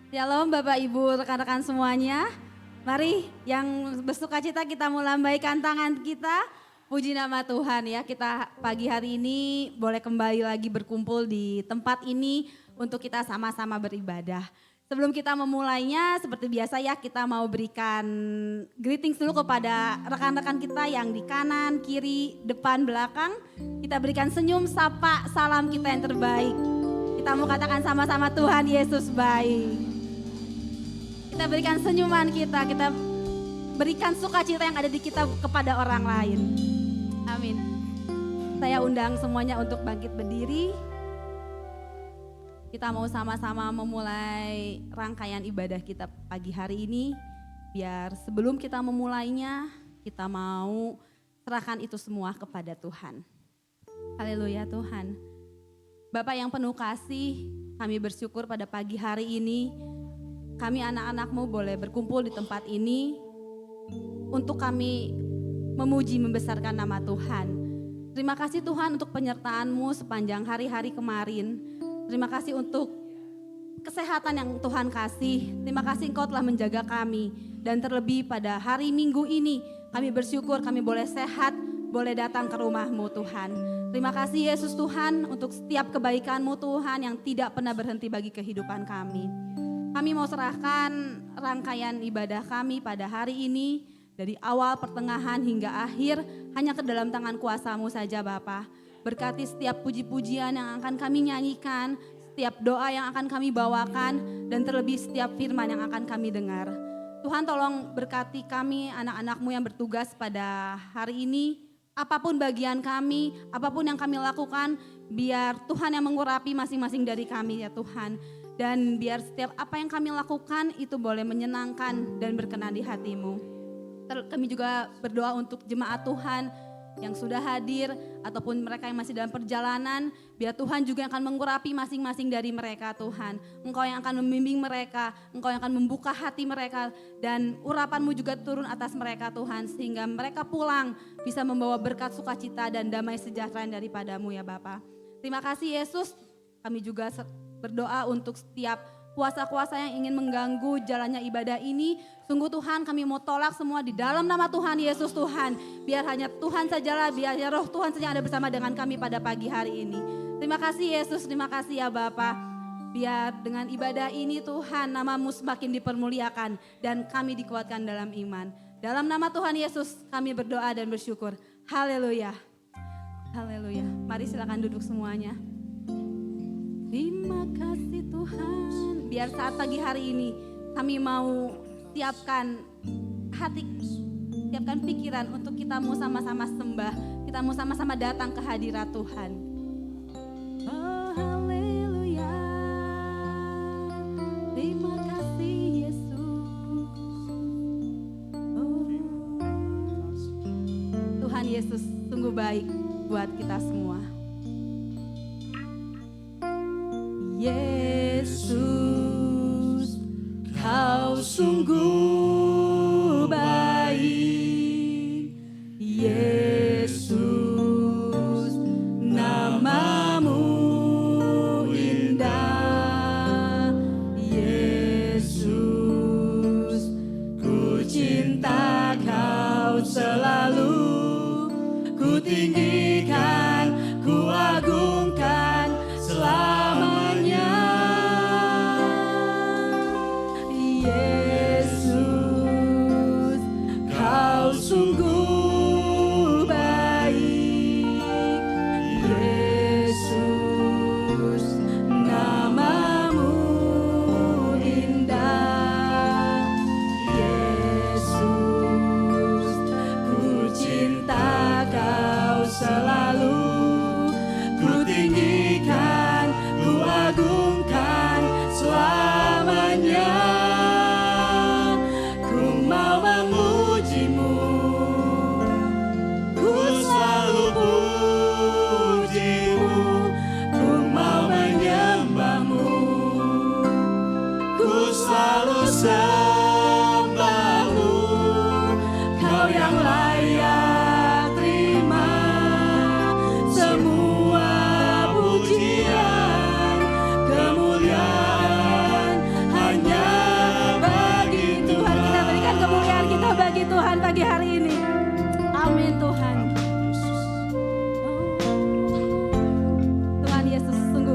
Shalom Bapak Ibu rekan-rekan semuanya. Mari yang bersukacita kita melambaikan tangan kita. Puji nama Tuhan ya, kita pagi hari ini boleh kembali lagi berkumpul di tempat ini untuk kita sama-sama beribadah. Sebelum kita memulainya seperti biasa ya, kita mau berikan greetings dulu kepada rekan-rekan kita yang di kanan, kiri, depan, belakang. Kita berikan senyum, sapa, salam kita yang terbaik. Kita mau katakan sama-sama Tuhan Yesus baik. Kita berikan senyuman kita berikan sukacita yang ada di kita kepada orang lain. Amin. Saya undang semuanya untuk bangkit berdiri. Kita mau sama-sama memulai rangkaian ibadah kita pagi hari ini. Biar sebelum kita memulainya, kita mau serahkan itu semua kepada Tuhan. Haleluya Tuhan. Bapak yang penuh kasih, kami bersyukur pada pagi hari ini kami anak-anak-Mu boleh berkumpul di tempat ini untuk kami memuji membesarkan nama Tuhan. Terima kasih Tuhan untuk penyertaan-Mu sepanjang hari-hari kemarin. Terima kasih untuk kesehatan yang Tuhan kasih. Terima kasih Engkau telah menjaga kami. Dan terlebih pada hari Minggu ini kami bersyukur kami boleh sehat, boleh datang ke rumah-Mu Tuhan. Terima kasih Yesus Tuhan untuk setiap kebaikan-Mu Tuhan yang tidak pernah berhenti bagi kehidupan kami. Kami mau serahkan rangkaian ibadah kami pada hari ini dari awal, pertengahan hingga akhir hanya ke dalam tangan kuasa-Mu saja Bapa. Berkati setiap puji-pujian yang akan kami nyanyikan, setiap doa yang akan kami bawakan, dan terlebih setiap firman yang akan kami dengar. Tuhan tolong berkati kami anak-anak-Mu yang bertugas pada hari ini. Apapun bagian kami, apapun yang kami lakukan, biar Tuhan yang mengurapi masing-masing dari kami ya Tuhan. Dan biar setiap apa yang kami lakukan itu boleh menyenangkan dan berkenan di hati-Mu. Kami juga berdoa untuk jemaat Tuhan yang sudah hadir ataupun mereka yang masih dalam perjalanan. Biar Tuhan juga yang akan mengurapi masing-masing dari mereka Tuhan. Engkau yang akan membimbing mereka, Engkau yang akan membuka hati mereka. Dan urapan-Mu juga turun atas mereka Tuhan. Sehingga mereka pulang bisa membawa berkat sukacita dan damai sejahtera daripada-Mu ya Bapa. Terima kasih Yesus, kami juga berdoa untuk setiap kuasa-kuasa yang ingin mengganggu jalannya ibadah ini. Sungguh Tuhan kami mau tolak semua di dalam nama Tuhan Yesus Tuhan. Biar hanya Tuhan sajalah, biar hanya roh Tuhan saja ada bersama dengan kami pada pagi hari ini. Terima kasih Yesus, terima kasih ya Bapa. Biar dengan ibadah ini Tuhan nama-Mu semakin dipermuliakan dan kami dikuatkan dalam iman. Dalam nama Tuhan Yesus kami berdoa dan bersyukur. Haleluya. Haleluya. Mari silakan duduk semuanya. Terima kasih Tuhan. Biar saat pagi hari ini kami mau siapkan hati, siapkan pikiran untuk kita mau sama-sama sembah. Kita mau sama-sama datang ke hadirat Tuhan. Oh haleluya. Terima kasih Yesus. Oh. Tuhan Yesus sungguh baik buat kita semua. Yesus, Kau sungguh baik. Yesus, nama-Mu indah. Yesus, ku cinta Kau selalu. Ku tinggikan, ku agungkan selamanya. Yesus,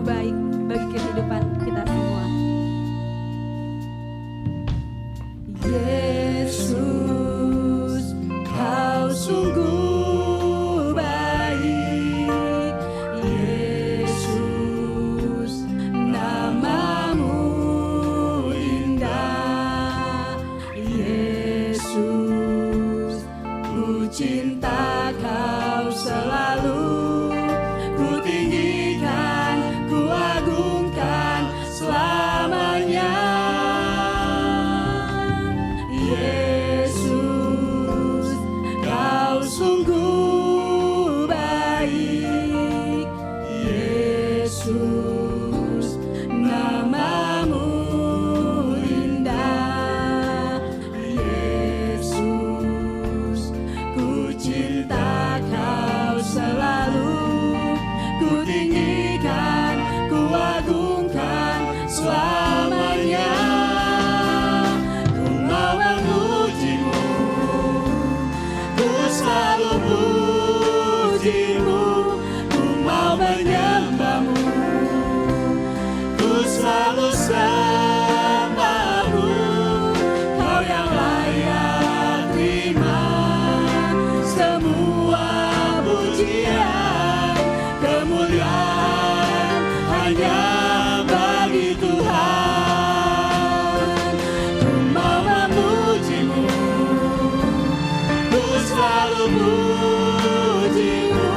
baik bagi kehidupan kita semua. Yesus, Kau sungguh baik. Yesus, namamu indah. Yesus, ku cinta Kau selalu. Ku tinggikan, ku agungkan selamanya. Yesus, Kau sungguh baik. Yesus, namamu indah. Yesus, ku cinta Kau selalu. Ku tinggikan, ku agungkan selamanya. Ku mau memujimu, ku selalu pujimu. Ku mau menyembahmu, ku selalu sembahmu. Kau yang layak terima semua pujian, kemuliaan hanya bagi Tuhan. Ku mau memujimu, ku selalu pujimu.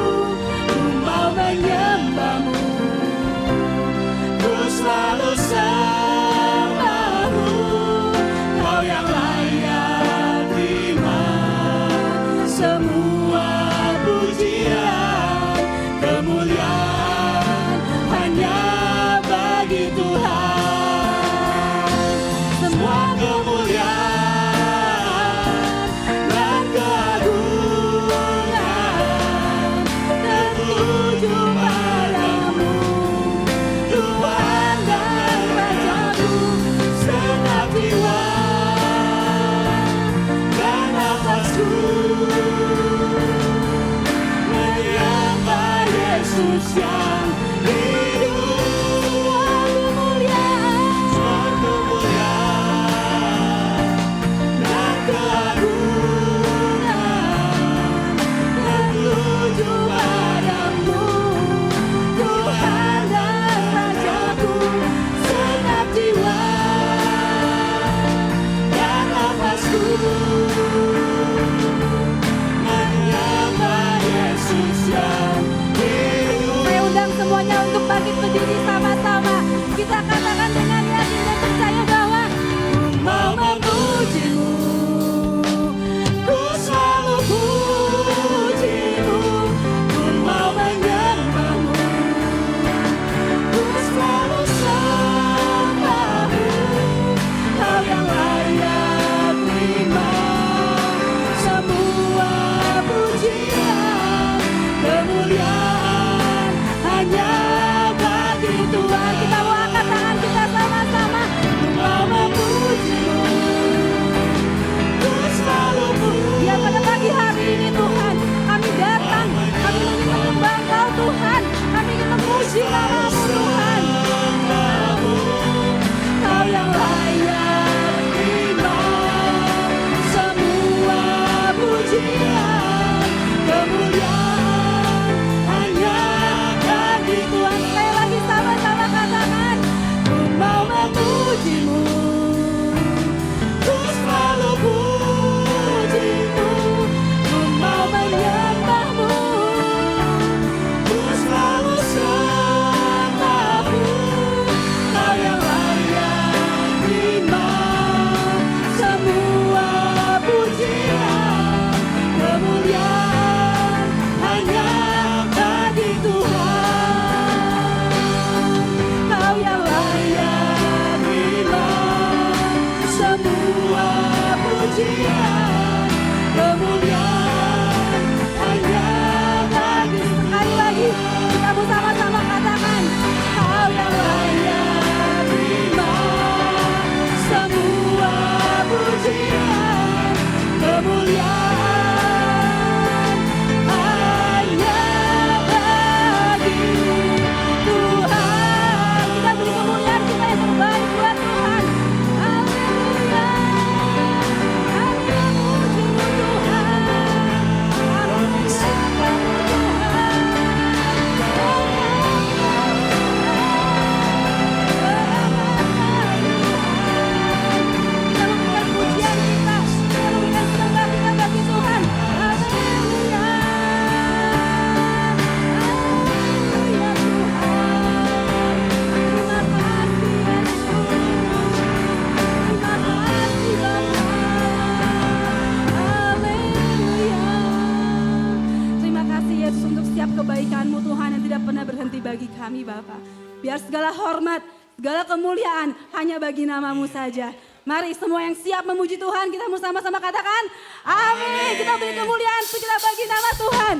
Biar segala hormat, segala kemuliaan hanya bagi nama-Mu saja. Mari semua yang siap memuji Tuhan, kita mau sama-sama katakan amin. Kita beri kemuliaan, kita bagi nama Tuhan.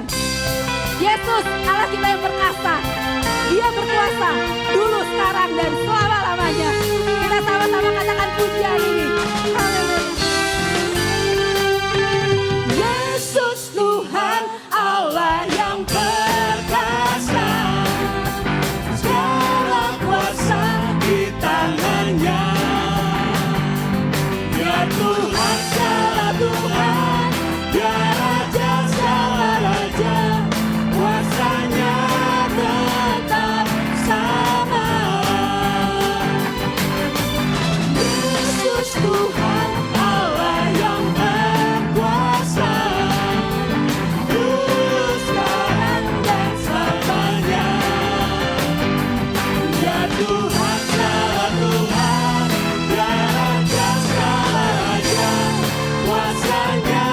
Yesus Allah kita yang perkasa. Dia berkuasa dulu, sekarang, dan selama-lamanya. Kita sama-sama katakan pujian ini. Haleluya. Yesus Tuhan Allah yang perkasa. Segala kuasa di tangannya. Ya Tuhan, segala Tuhan. Ya Raja, segala Raja. Kuasanya tetap sama. Yesus Tuhan Allah yang berkuasa. Dulu, sekarang, dan selamanya. Ya Tuhan, segala Tuhan. Ya Raja, segala Raja. Kuasanya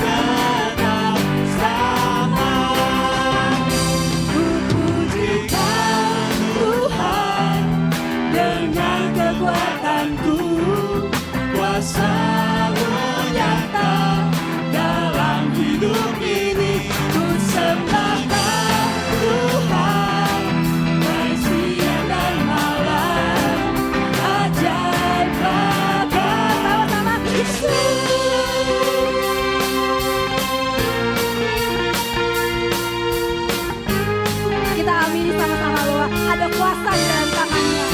tetap sama. Pujikan Tuhan dengan kekuatanku. Kuasa-Mu nyata dalam hidup ini. Ku sembahkan Tuhan baik siang dan malam. Ajaib bagaikan sama-sama Yesus. Kita amini sama-sama bahwa ada kuasa di dalam tangannya.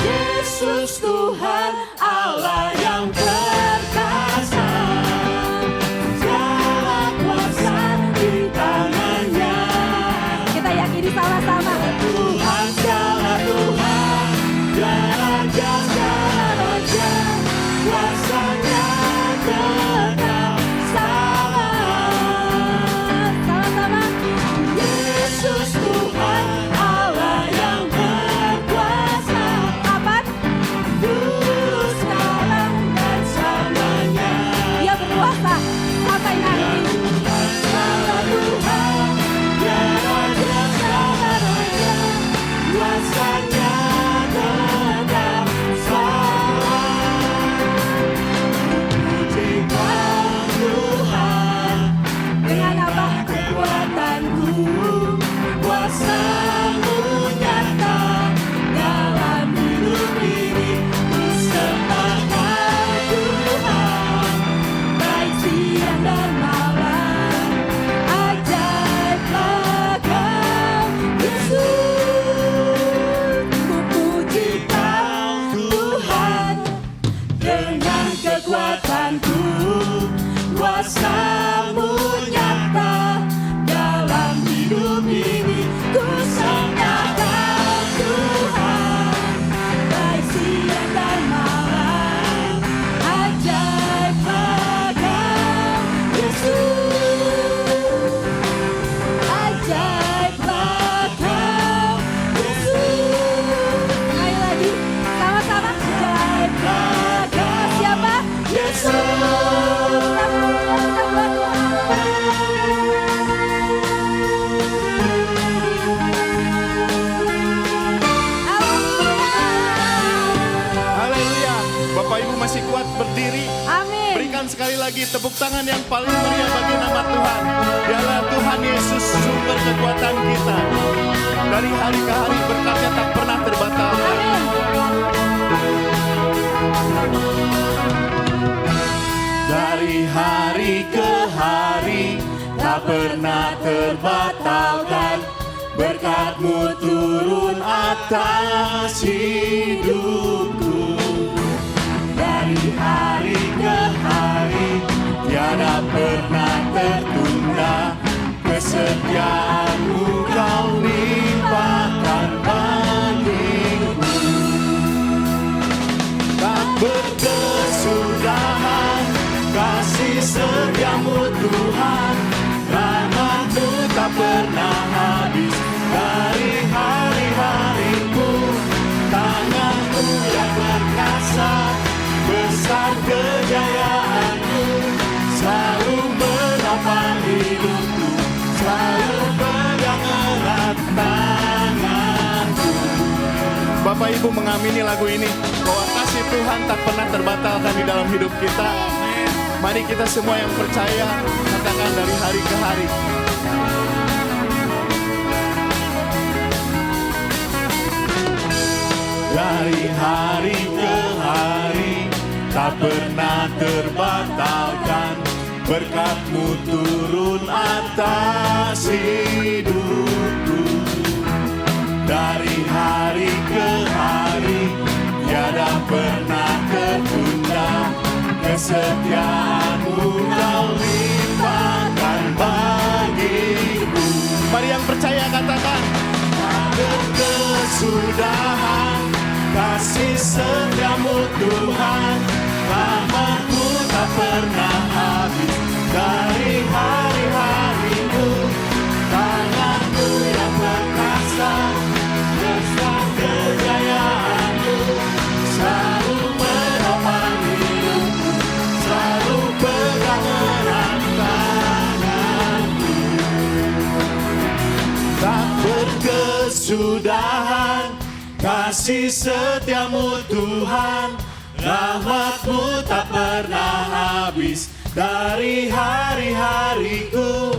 Yesus Tuhan Allah yang perkasa. Segala kuasa di tangannya. Kita yakini sama-sama. Tuhan, segala Tuhan. Ya Raja, segala Raja. Kuasanya tetap sama. Sama-sama. Yesus Tuhan Allah yang berkuasa. Apa? Dulu, sekarang, dan selamanya. Dia berkuasa sampai nanti. Tuhan, segala Tuhan. Ya Raja, segala Raja. Kuasanya tetap sama. Pujikan Tuhan dengan apa kekuatanku. Kuasa-Mu nyata dalam hidup ini. Ku sembahkan Tuhan baik siang dan malam. Ajaib bagaikan Yesus. Ku pujikan Tuhan dengan kekuatanku. Kuasa-Mu nyata dalam hidup ini. Ku sembahkan Tuhan baik siang dan malam. Ajaib bagaikan Yesus. Ajaib bagaikan Yesus. Ayo lagi sama-sama. Ajaib bagaikan siapa? Yesus. Kita buat Haleluya. Bapak Ibu masih kuat berdiri. amin. Berikan sekali lagi tepuk tangan yang paling meriah bagi nama Tuhan. Dialah Tuhan Yesus, sumber kekuatan kita. Dari hari ke hari berkatnya tak pernah terbatalkan. Dari hari ke hari tak pernah terbatalkan. Berkat-Mu turun atas hidupku. Dari hari ke hari tiada pernah tertunda. Kesetiaan-Mu Kau limpahkan bagiku. Tak berkesudahan kasih setia-Mu Tuhan. Rahmat-Mu tak pernah habis dari hari-hariku. Tangan-Mu yang perkasa, besar kejayaan-Mu, selalu menopang hidupku, selalu pegangan Bapak Ibu mengamini lagu ini bahwa kasih Tuhan tak pernah terbatalkan di dalam hidup kita? Mari kita semua yang percaya katakan dari hari ke hari. Dari hari ke hari tak pernah terbatalkan, berkat-Mu turun atas hidupku. Dari hari ke hari tiada pernah tertunda, kesetiaan-Mu Kau limpahkan bagiku. Mari yang percaya katakan, kesudahan kasih setia-Mu Tuhan, rahmat-Mu tak pernah habis. Dari hari-hariku, tangan-Mu yang perkasa, besar kejayaan-Mu selalu menopang hidupku, selalu pegang erat tangan-Mu. Tak berkesudahan kasih setia-Mu Tuhan, rahmat-Mu tak pernah habis. Dari hari-hariku,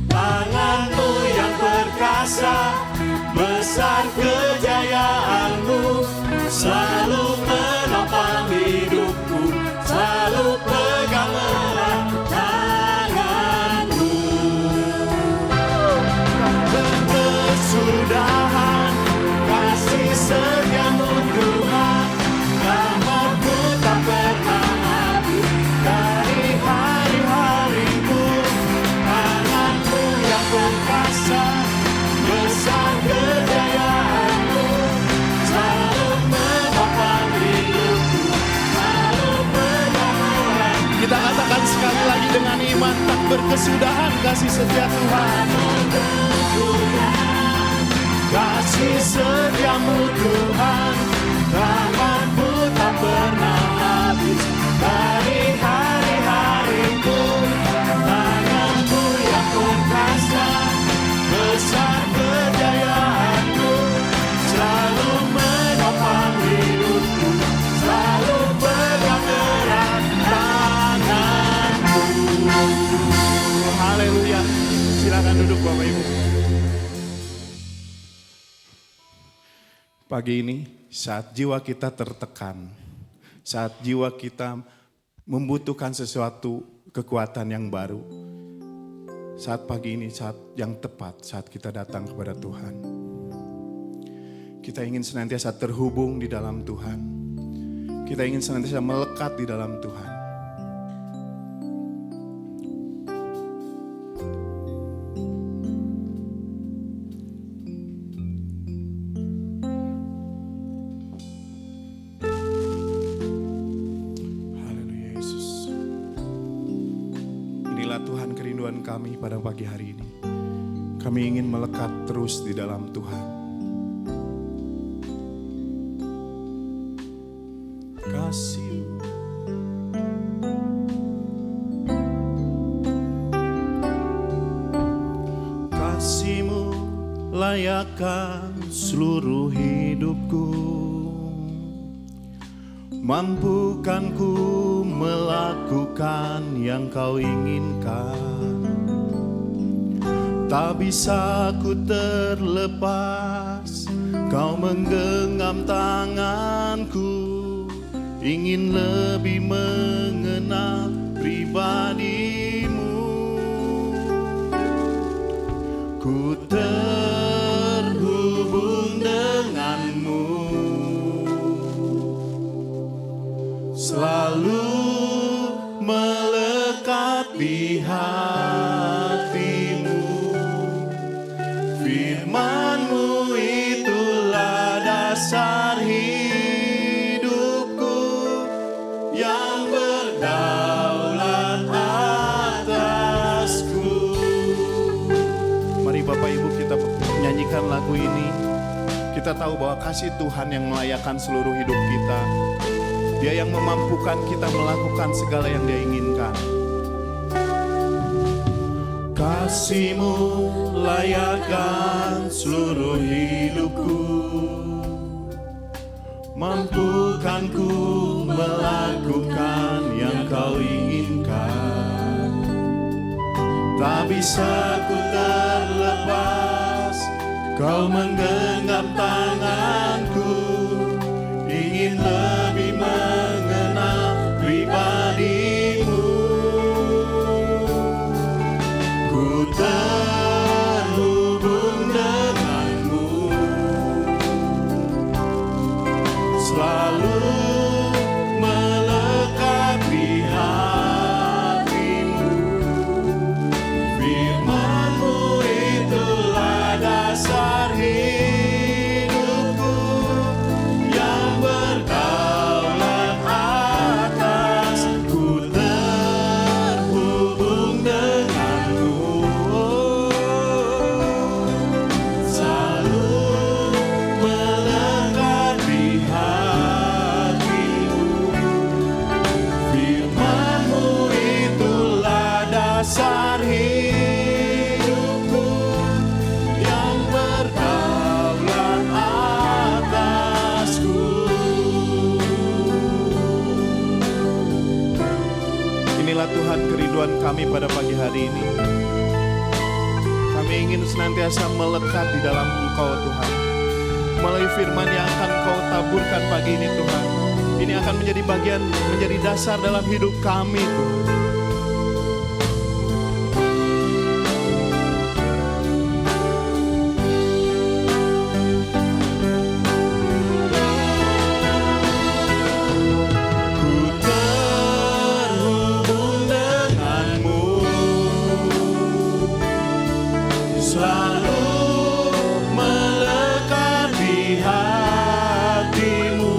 tangan-Mu yang perkasa, besar kejayaan-Mu selalu menopang hidupku, selalu pegang erat tangan-Mu. Berkesudahan kasih setia-Mu Tuhan, rahmat-Mu tak pernah habis. Dari hari-hariku, tangan-Mu yang perkasa, besar kejayaan-Mu selalu menopang hidupku, selalu pegang erat. Kita katakan sekali lagi dengan iman, tak berkesudahan kasih setia Tuhan. Kasih setia-Mu Tuhan, rahmat-Mu tak pernah habis. Dari hari-hariku, tangan-Mu yang perkasa, besar kejayaan-Mu selalu menopang hidupku, selalu pegang erat tangan-Mu. Haleluya. Silakan duduk Bapak Ibu. Pagi ini saat jiwa kita tertekan, saat jiwa kita membutuhkan sesuatu kekuatan yang baru, saat pagi ini saat yang tepat saat kita datang kepada Tuhan. Kita ingin senantiasa terhubung di dalam Tuhan. Kita ingin senantiasa melekat di dalam Tuhan. Kami pada pagi hari ini, kami ingin melekat terus di dalam Tuhan. Kasih-Mu, kasih-Mu layakkan seluruh hidupku, mampukan ku melakukan yang Kau inginkan. Tak bisa ku terlepas, Kau menggenggam tanganku, ingin lebih mengenal pribadi-Mu. Ku terhubung dengan-Mu, selalu melekat di hati-Mu. Firman-Mu itulah dasar hidupku yang berdaulat atasku. Mari Bapak Ibu kita nyanyikan lagu ini. Kita tahu bahwa kasih Tuhan yang melayakkan seluruh hidup kita. Dia yang memampukan kita melakukan segala yang Dia inginkan. Kasih-Mu layakkan seluruh hidupku, mampukan ku melakukan yang kau inginkan. Tak bisa ku terlepas, kau menggenggam tanganku, ingin lebih mengenal pribadimu. Ku terhubung denganmu, selalu melekat di hatimu. Firman-Mu itulah dasar hidupku, yang berdaulat atas. Ku terhubung denganmu, selalu melekat di hatimu. Firman-Mu itulah dasar hidupku, yang berdaulat atasku. Inilah Tuhan kerinduan kami pada pagi hari ini. Kami ingin senantiasa melekat di dalam Engkau Tuhan. Melalui firman yang akan Kau taburkan pagi ini Tuhan. Ini akan menjadi bagian, menjadi dasar dalam hidup kami Tuhan. Ku terhubung denganmu, selalu melekat di hatimu.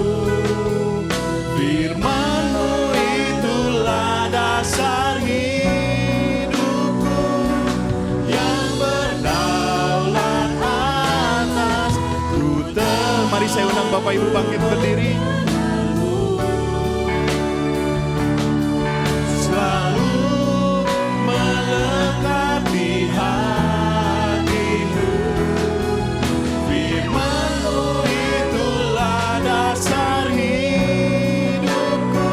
Firman-Mu itulah dasar hidupku, yang berdaulat atas. Mari saya undang Bapak Ibu bangkit berdiri. Selalu melekat di hatimu. Firman-Mu itulah dasar hidupku,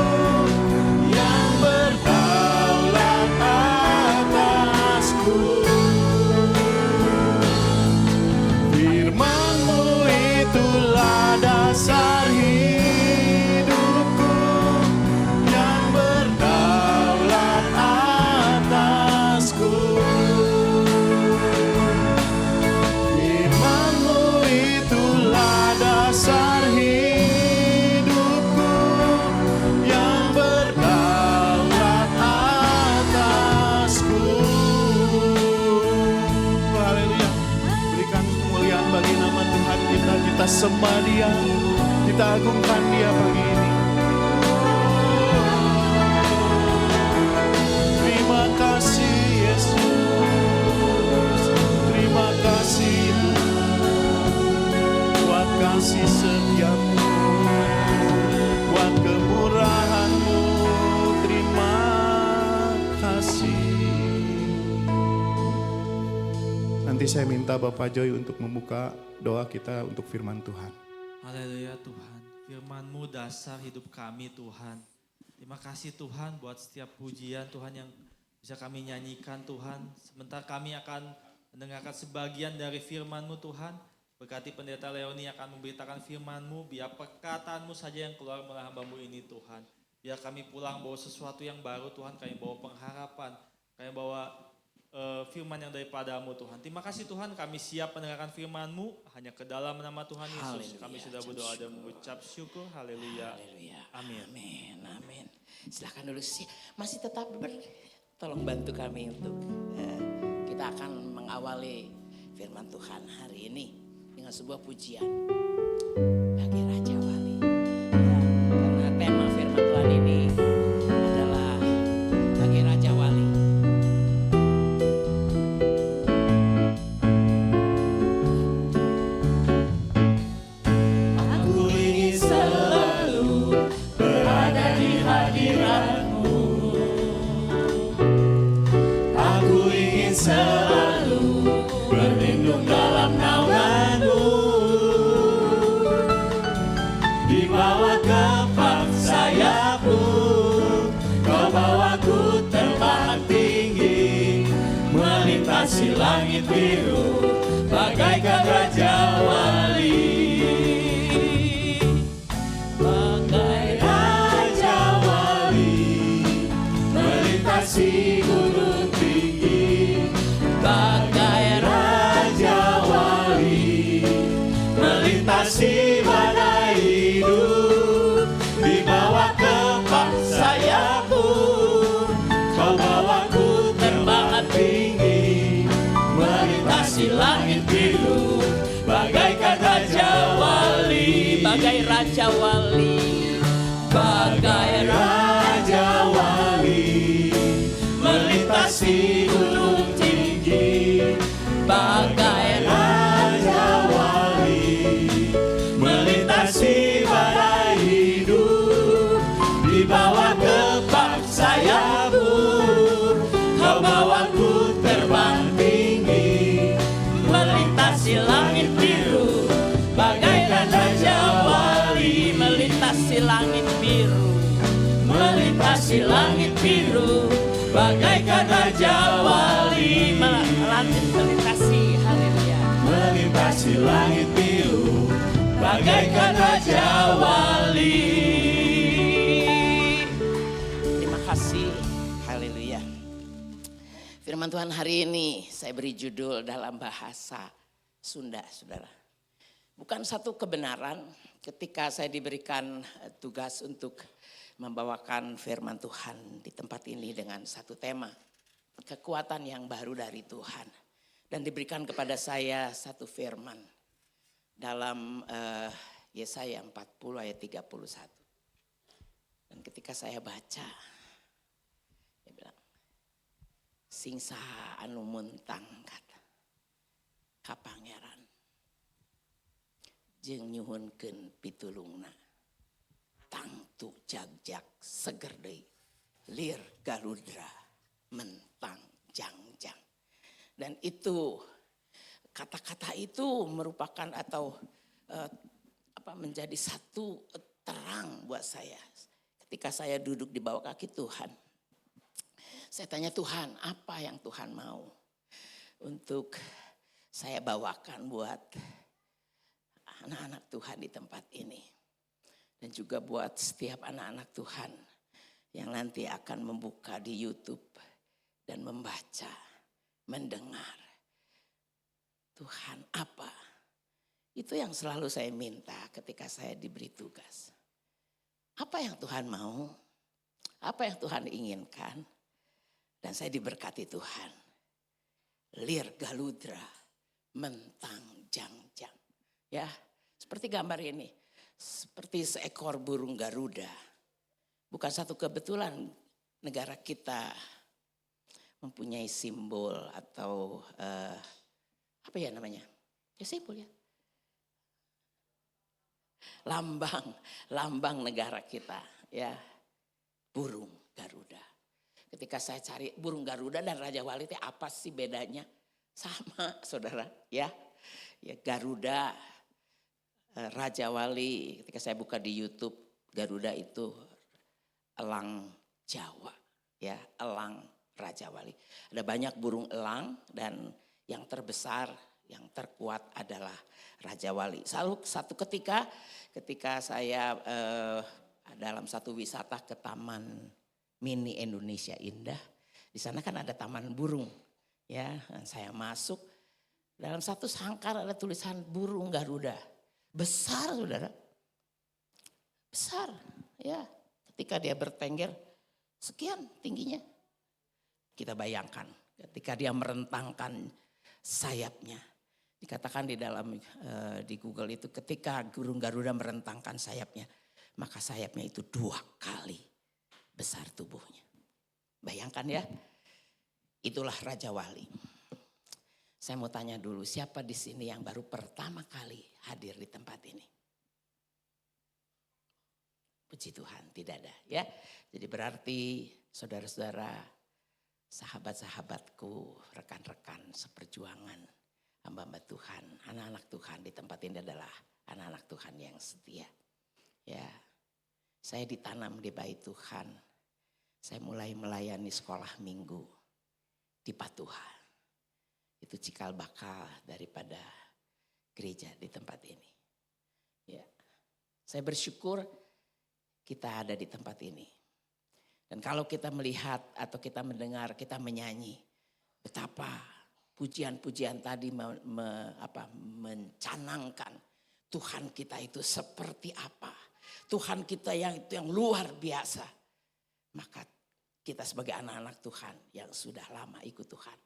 yang berdaulat atasku. Firman-Mu itulah dasar hidupku, yang berdaulat atasku. Firman-Mu itulah dasar hidupku, yang berdaulat atasku. Haleluya. Berikan kemuliaan bagi nama Tuhan kita. Kita sembah Dia, kita agungkan Dia pagi ini. Terima kasih Yesus, terima kasih Tuhan, buat kasih setiamu, buat kemurahan-Mu. Terima kasih. Nanti saya minta Bapak Joy untuk membuka doa kita untuk firman Tuhan. Haleluya Tuhan, firman-Mu dasar hidup kami Tuhan. Terima kasih Tuhan buat setiap pujian Tuhan yang bisa kami nyanyikan Tuhan. Sebentar kami akan mendengarkan sebagian dari firman-Mu Tuhan. Berkati pendeta Leoni akan memberitakan firman-Mu, biar perkataan-Mu saja yang keluar melalui hamba-Mu ini Tuhan. Biar kami pulang bawa sesuatu yang baru Tuhan, kami bawa pengharapan, kami bawa firman yang daripada-Mu Tuhan. Terima kasih Tuhan, kami siap mendengarkan firman-Mu, hanya ke dalam nama Tuhan Yesus. Kami sudah berdoa dan mengucap syukur. Haleluya. Amin. Amin. Amin. Silakan dulu sih. Masih tetap tolong bantu kami untuk kita akan mengawali firman Tuhan hari ini dengan sebuah pujian bagi Raja Wali. Ya, karena tema firman Tuhan ini adalah bagi Raja Wali. Aku ingin selalu berada di hadirat-Mu. Aku ingin selalu berlindung dalam naungan-Mu. langit biru, bagaikan Raja Wali. Bagai Raja Wali, melintasi gunung tinggi. Bagai Raja Wali, melintasi badai hidup. Di bawah kepak sayapmu, kau bawaku terbang tinggi, melintasi langit biru, bagaikan Raja Wali. Bagai Raja Wali, bagai Raja Wali, melintasi gunung tinggi. Bagai Raja Wali, melintasi badai hidup. Di bawah kepak sayapmu, kau bawaku terbang tinggi, melintasi langit biru, bagaikan Raja Wali. Melintasi langit biru, melintasi langit biru, bagaikan Raja Wali. Melintasi, haleluya. Melintasi langit biru, bagaikan Raja Wali. Terima kasih, haleluya. Firman Tuhan hari ini saya beri judul dalam bahasa Sunda, saudara. Bukan satu kebenaran ketika saya diberikan tugas untuk membawakan firman Tuhan di tempat ini dengan satu tema, kekuatan yang baru dari Tuhan. Dan diberikan kepada saya satu firman dalam Yesaya 40 ayat 31. Dan ketika saya baca, dia bilang, sing saha anu muntang kata ka pangeran jeung nyuhunkeun pitulungna tangtu jagjak seger deui lir galudra mentang jangjang. Dan itu kata-kata itu merupakan atau menjadi satu terang buat saya ketika saya duduk di bawah kaki Tuhan. Saya tanya Tuhan, apa yang Tuhan mau untuk saya bawakan buat anak-anak Tuhan di tempat ini. Dan juga buat setiap anak-anak Tuhan yang nanti akan membuka di YouTube dan membaca, mendengar. Tuhan apa? Itu yang selalu saya minta ketika saya diberi tugas. Apa yang Tuhan mau? Apa yang Tuhan inginkan? Dan saya diberkati Tuhan. Lir galudra, mentang jangjang. Ya, seperti gambar ini. Seperti seekor burung Garuda. Bukan satu kebetulan negara kita mempunyai simbol atau apa ya namanya? Ya simbol ya. Lambang negara kita ya. Burung Garuda. Ketika saya cari burung Garuda dan Raja Wali itu apa sih bedanya? Sama saudara ya. Ya Garuda, Raja Wali, ketika saya buka di YouTube, Garuda itu elang Jawa, ya elang Raja Wali. Ada banyak burung elang dan yang terbesar, yang terkuat adalah Raja Wali. Selalu satu ketika saya dalam satu wisata ke Taman Mini Indonesia Indah, di sana kan ada taman burung, ya. Dan saya masuk, dalam satu sangkar ada tulisan burung Garuda. Besar saudara, besar ya. Ketika dia bertengger sekian tingginya. Kita bayangkan ketika dia merentangkan sayapnya. Dikatakan di dalam di Google itu ketika burung Garuda merentangkan sayapnya. Maka sayapnya itu 2 kali besar tubuhnya. Bayangkan ya, itulah Raja Wali. Saya mau tanya dulu, siapa di sini yang baru pertama kali hadir di tempat ini? Puji Tuhan, tidak ada ya. Jadi berarti saudara-saudara, sahabat-sahabatku, rekan-rekan seperjuangan, hamba-hamba Tuhan, anak-anak Tuhan di tempat ini adalah anak-anak Tuhan yang setia. Ya, saya ditanam di bait Tuhan. Saya mulai melayani sekolah minggu di Patuha. Itu cikal bakal daripada gereja di tempat ini. Ya, saya bersyukur kita ada di tempat ini. Dan kalau kita melihat atau kita mendengar, kita menyanyi, betapa pujian-pujian tadi mencanangkan Tuhan kita itu seperti apa. Tuhan kita yang itu yang luar biasa. Maka kita sebagai anak-anak Tuhan yang sudah lama ikut Tuhan,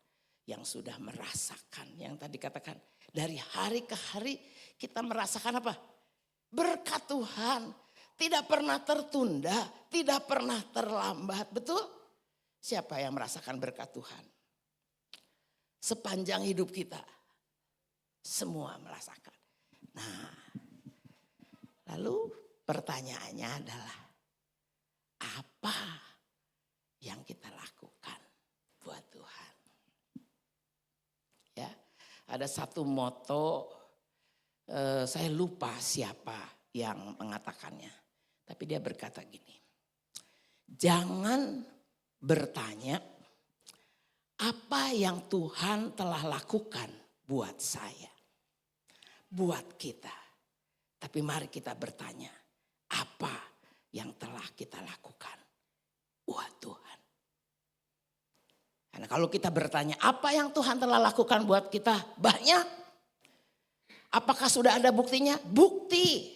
yang sudah merasakan, yang tadi katakan dari hari ke hari kita merasakan apa? Berkat Tuhan. Tidak pernah tertunda, tidak pernah terlambat. Betul? Siapa yang merasakan berkat Tuhan? Sepanjang hidup kita. Semua merasakan. Nah, lalu pertanyaannya adalah apa yang kita lakukan buat Tuhan? Ya, ada satu moto, saya lupa siapa yang mengatakannya. Tapi dia berkata gini, jangan bertanya apa yang Tuhan telah lakukan buat saya, buat kita. Tapi mari kita bertanya, apa yang telah kita lakukan buat Tuhan. Karena kalau kita bertanya, apa yang Tuhan telah lakukan buat kita? Banyak. Apakah sudah ada buktinya? Bukti.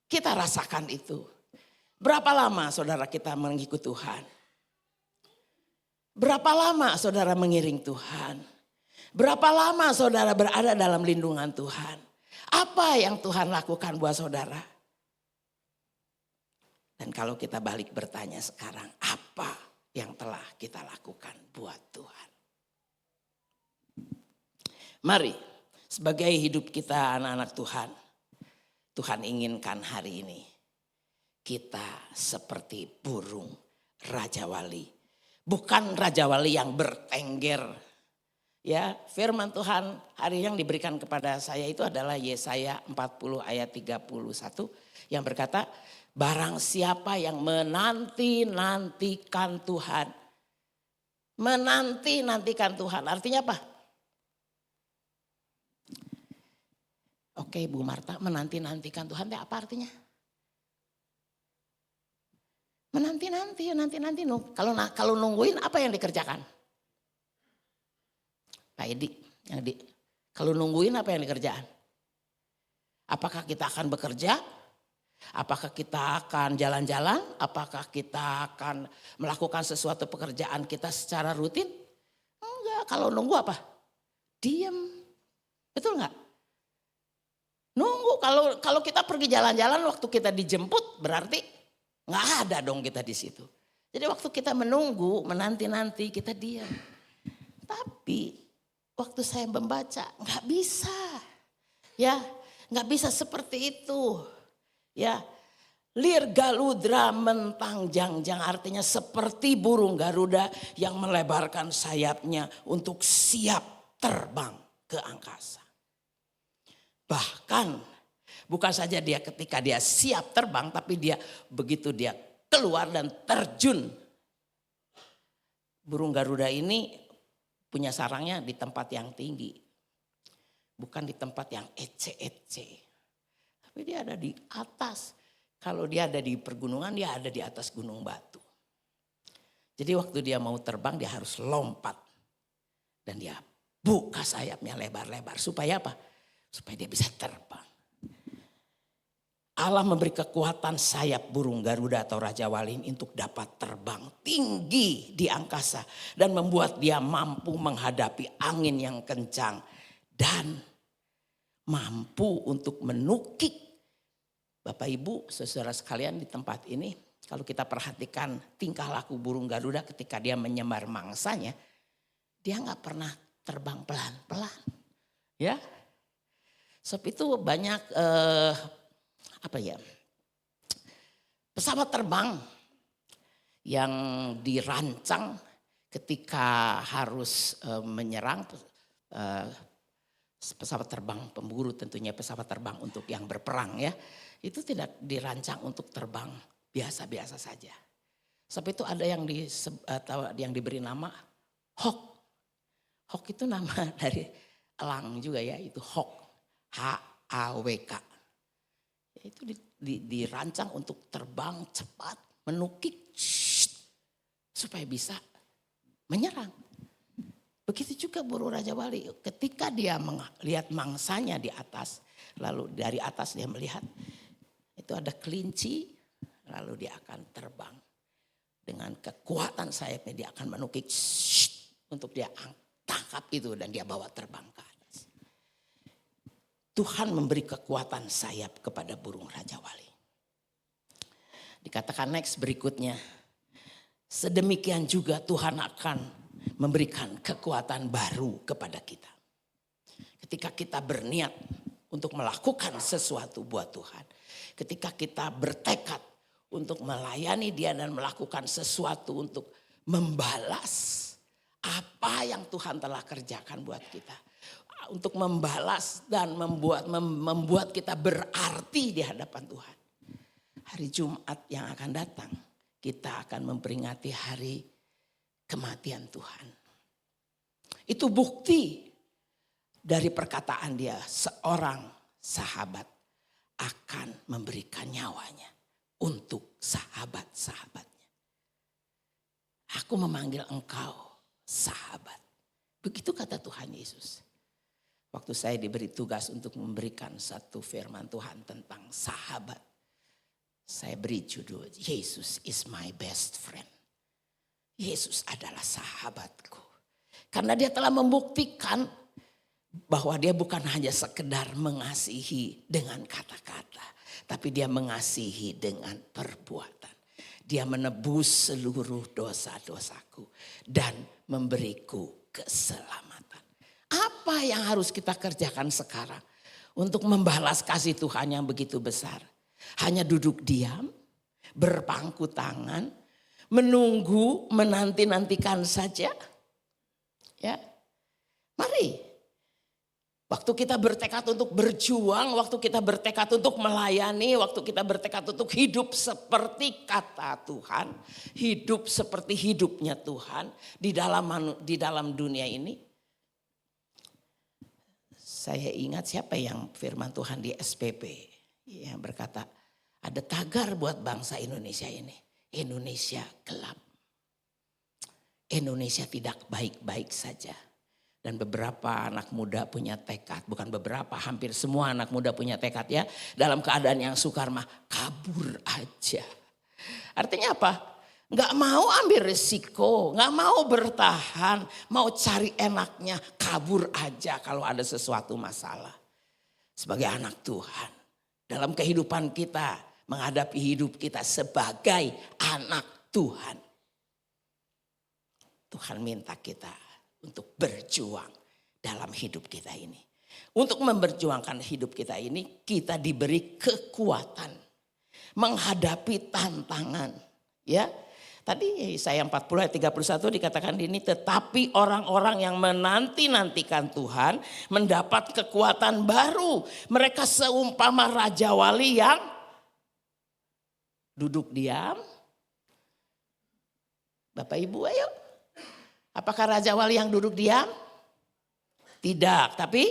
Kita rasakan itu. Berapa lama saudara kita mengikut Tuhan? Berapa lama saudara mengiring Tuhan? Berapa lama saudara berada dalam lindungan Tuhan? Apa yang Tuhan lakukan buat saudara? Dan kalau kita balik bertanya sekarang, apa yang telah kita lakukan buat Tuhan? Mari, sebagai hidup kita anak-anak Tuhan, Tuhan inginkan hari ini kita seperti burung Raja Wali. Bukan Raja Wali yang bertengger. Ya, firman Tuhan hari yang diberikan kepada saya itu adalah Yesaya 40 ayat 31 yang berkata, barang siapa yang menanti-nantikan Tuhan. Menanti-nantikan Tuhan, artinya apa? Oke Bu Marta, menanti-nantikan Tuhan itu apa artinya? Menanti-nanti. Kalau nungguin apa yang dikerjakan? Pak Edi, kalau nungguin apa yang dikerjakan? Apakah kita akan bekerja? Apakah kita akan jalan-jalan? Apakah kita akan melakukan sesuatu pekerjaan kita secara rutin? Enggak, kalau nunggu apa? Diam. Betul enggak? Nunggu, kalau kita pergi jalan-jalan waktu kita dijemput berarti nggak ada dong kita di situ. Jadi waktu kita menunggu, menanti-nanti kita diam. Tapi waktu saya membaca nggak bisa, ya nggak bisa seperti itu, ya. Lir galudra mentang jangjang artinya seperti burung Garuda yang melebarkan sayapnya untuk siap terbang ke angkasa. Bahkan bukan saja dia ketika dia siap terbang, tapi dia begitu dia keluar dan terjun. Burung Garuda ini punya sarangnya di tempat yang tinggi. Bukan di tempat yang ece-ece. Tapi dia ada di atas. Kalau dia ada di pergunungan, dia ada di atas gunung batu. Jadi waktu dia mau terbang, dia harus lompat. Dan dia buka sayapnya lebar-lebar. Supaya apa? Supaya dia bisa terbang. Allah memberi kekuatan sayap burung Garuda atau Raja Wali untuk dapat terbang tinggi di angkasa. Dan membuat dia mampu menghadapi angin yang kencang. Dan mampu untuk menukik. Bapak Ibu, saudara sekalian di tempat ini. Kalau kita perhatikan tingkah laku burung Garuda ketika dia menyembar mangsanya. Dia gak pernah terbang pelan-pelan. Ya. Sebab itu banyak pesawat terbang yang dirancang ketika harus menyerang pesawat terbang pemburu, tentunya pesawat terbang untuk yang berperang ya. Itu tidak dirancang untuk terbang biasa-biasa saja. Sebab itu ada yang diberi nama Hawk. Hok itu nama dari elang juga ya, itu hok. H-A-W-K. Itu dirancang untuk terbang cepat, menukik, supaya bisa menyerang. Begitu juga burung Raja Wali. Ketika dia melihat mangsanya di atas, lalu dari atas dia melihat itu ada kelinci, lalu dia akan terbang. Dengan kekuatan sayapnya dia akan menukik untuk dia tangkap itu dan dia bawa terbang ke atas. Tuhan memberi kekuatan sayap kepada burung Raja Wali. Dikatakan next berikutnya, sedemikian juga Tuhan akan memberikan kekuatan baru kepada kita. Ketika kita berniat untuk melakukan sesuatu buat Tuhan. Ketika kita bertekad untuk melayani Dia dan melakukan sesuatu untuk membalas apa yang Tuhan telah kerjakan buat kita. Untuk membalas dan membuat kita berarti di hadapan Tuhan. Hari Jumat yang akan datang kita akan memperingati hari kematian Tuhan. Itu bukti dari perkataan dia, seorang sahabat akan memberikan nyawanya untuk sahabat-sahabatnya. Aku memanggil engkau sahabat. Begitu kata Tuhan Yesus. Waktu saya diberi tugas untuk memberikan satu firman Tuhan tentang sahabat. Saya beri judul, Yesus is my best friend. Yesus adalah sahabatku. Karena dia telah membuktikan bahwa dia bukan hanya sekedar mengasihi dengan kata-kata. Tapi dia mengasihi dengan perbuatan. Dia menebus seluruh dosa-dosaku. Dan memberiku keselamatan. Apa yang harus kita kerjakan sekarang? Untuk membalas kasih Tuhan yang begitu besar. Hanya duduk diam, berpangku tangan, menunggu, menanti-nantikan saja. Ya, mari. Waktu kita bertekad untuk berjuang, waktu kita bertekad untuk melayani, waktu kita bertekad untuk hidup seperti kata Tuhan, hidup seperti hidupnya Tuhan di dalam dunia ini. Saya ingat siapa yang firman Tuhan di SPP yang berkata, ada tagar buat bangsa Indonesia ini. Indonesia gelap. Indonesia tidak baik-baik saja. Dan beberapa anak muda punya tekad. Bukan beberapa, hampir semua anak muda punya tekad ya. Dalam keadaan yang sukar mah kabur aja. Artinya apa? Gak mau ambil risiko. Gak mau bertahan. Mau cari enaknya. Kabur aja kalau ada sesuatu masalah. Sebagai anak Tuhan. Dalam kehidupan kita. Menghadapi hidup kita sebagai anak Tuhan. Tuhan minta kita untuk berjuang dalam hidup kita ini. Untuk memperjuangkan hidup kita ini, kita diberi kekuatan menghadapi tantangan. Ya, tadi Yesaya 40 ayat 31 dikatakan ini, tetapi orang-orang yang menanti-nantikan Tuhan mendapat kekuatan baru. Mereka seumpama Raja Wali yang duduk diam. Bapak Ibu ayo. Apakah Raja Wali yang duduk diam? Tidak, tapi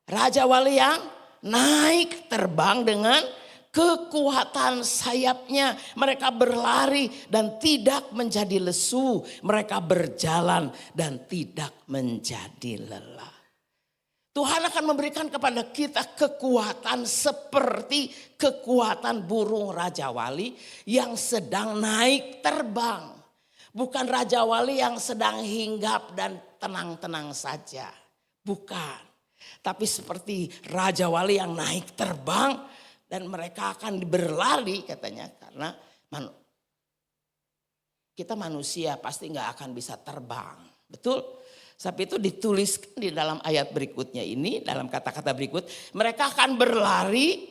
Raja Wali yang naik terbang dengan kekuatan sayapnya. Mereka berlari dan tidak menjadi lesu. Mereka berjalan dan tidak menjadi lelah. Tuhan akan memberikan kepada kita kekuatan seperti kekuatan burung Raja Wali yang sedang naik terbang. Bukan Raja Wali yang sedang hinggap dan tenang-tenang saja. Bukan. Tapi seperti Raja Wali yang naik terbang dan mereka akan berlari katanya. Karena kita manusia pasti gak akan bisa terbang. Betul? Sebab itu dituliskan di dalam ayat berikutnya ini, dalam kata-kata berikut. Mereka akan berlari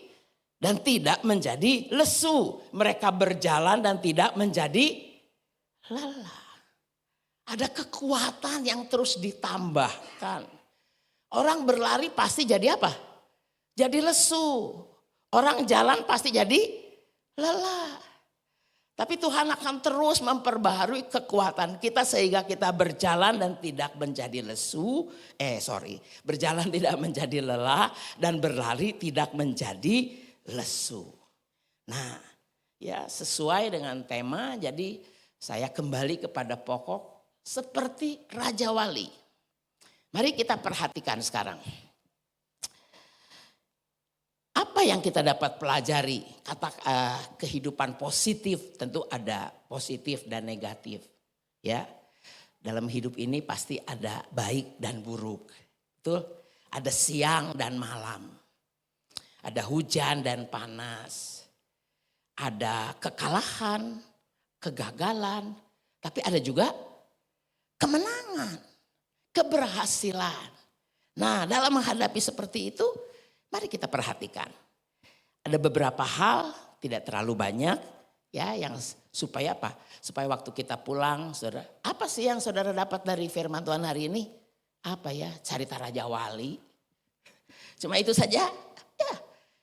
dan tidak menjadi lesu. Mereka berjalan dan tidak menjadi lelah. Ada kekuatan yang terus ditambahkan. Orang berlari pasti jadi apa? Jadi lesu. Orang jalan pasti jadi lelah. Tapi Tuhan akan terus memperbaharui kekuatan kita sehingga kita berjalan dan tidak menjadi lesu. Berjalan tidak menjadi lelah dan berlari tidak menjadi lesu. Nah, ya sesuai dengan tema, jadi saya kembali kepada pokok seperti Raja Wali. Mari kita perhatikan sekarang. Apa yang kita dapat pelajari? Kehidupan positif, tentu ada positif dan negatif. Ya, dalam hidup ini pasti ada baik dan buruk. Betul? Ada siang dan malam. Ada hujan dan panas. Ada kekalahan, kegagalan. Tapi ada juga kemenangan, keberhasilan. Nah, dalam menghadapi seperti itu, mari kita perhatikan. Ada beberapa hal, tidak terlalu banyak, ya, yang supaya apa? Supaya waktu kita pulang, saudara, apa sih yang saudara dapat dari firman Tuhan hari ini? Apa ya? Cerita Raja Wali. Cuma itu saja? Ya,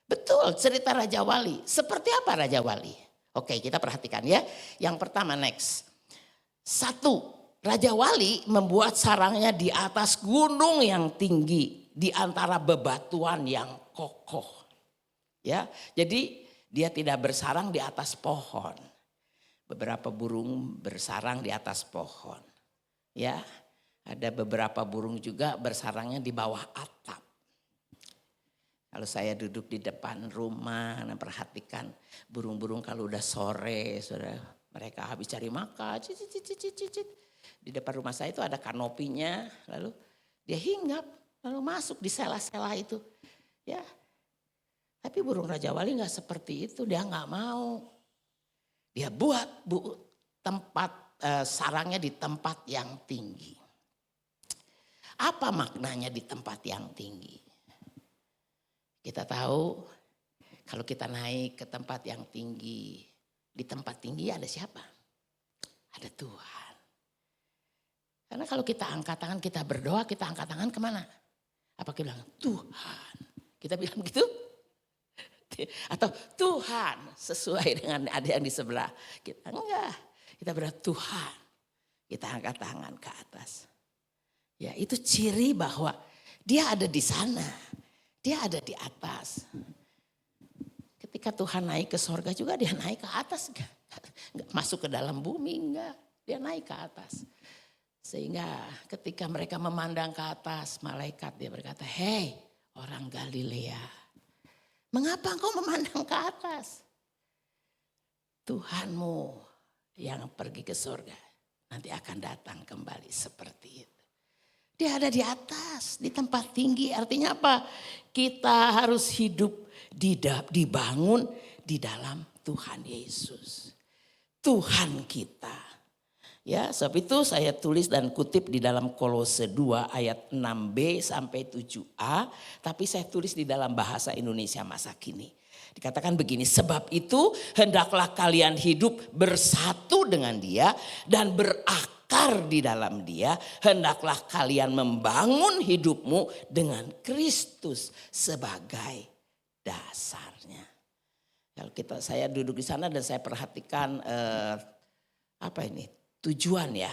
betul, cerita Raja Wali. Seperti apa Raja Wali? Oke, kita perhatikan ya. Yang pertama, next. 1, Raja Wali membuat sarangnya di atas gunung yang tinggi, di antara bebatuan yang kokoh. Ya, jadi dia tidak bersarang di atas pohon. Beberapa burung bersarang di atas pohon. Ya, ada beberapa burung juga bersarangnya di bawah atap. Kalau saya duduk di depan rumah, nah perhatikan burung-burung kalau udah sore, saudara, mereka habis cari makan, di depan rumah saya itu ada kanopinya, lalu dia hinggap, lalu masuk di sela-sela itu, ya. Tapi burung Raja Wali nggak seperti itu, dia nggak mau. Dia buat tempat sarangnya di tempat yang tinggi. Apa maknanya di tempat yang tinggi? Kita tahu kalau kita naik ke tempat yang tinggi, di tempat tinggi ada siapa? Ada Tuhan. Karena kalau kita angkat tangan, kita berdoa, kita angkat tangan kemana? Apa kita bilang Tuhan? Kita bilang gitu? Atau Tuhan sesuai dengan ada yang di sebelah. Kita enggak. Kita berdoa Tuhan. Kita angkat tangan ke atas. Ya, itu ciri bahwa dia ada di sana. Dia ada di atas. Ketika Tuhan naik ke sorga juga dia naik ke atas. Enggak masuk ke dalam bumi, enggak. Dia naik ke atas. Sehingga ketika mereka memandang ke atas, malaikat dia berkata, "Hei orang Galilea. Mengapa engkau memandang ke atas? Tuhanmu yang pergi ke surga nanti akan datang kembali seperti itu." Dia ada di atas, di tempat tinggi. Artinya apa? Kita harus hidup dibangun di dalam Tuhan Yesus. Tuhan kita. Ya, sebab itu saya tulis dan kutip di dalam Kolose 2 ayat 6b sampai 7a. Tapi saya tulis di dalam bahasa Indonesia masa kini. Dikatakan begini, sebab itu hendaklah kalian hidup bersatu dengan dia dan berakar di dalam dia. Hendaklah kalian membangun hidupmu dengan Kristus sebagai dasarnya. Kalau saya duduk di sana dan saya perhatikan tujuan ya,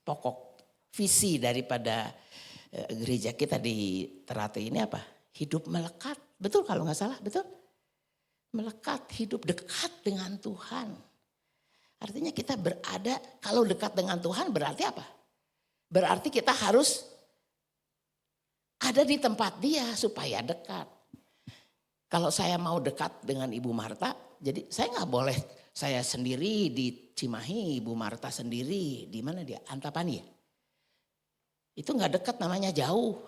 pokok visi daripada gereja kita di Ternate ini apa? Hidup melekat, betul kalau nggak salah, betul? Melekat, hidup dekat dengan Tuhan. Artinya kita berada, kalau dekat dengan Tuhan berarti apa? Berarti kita harus ada di tempat dia supaya dekat. Kalau saya mau dekat dengan Ibu Marta, jadi saya nggak boleh saya sendiri di Cimahi, Ibu Marta sendiri, di mana dia? Antapani ya? Itu nggak dekat, namanya jauh.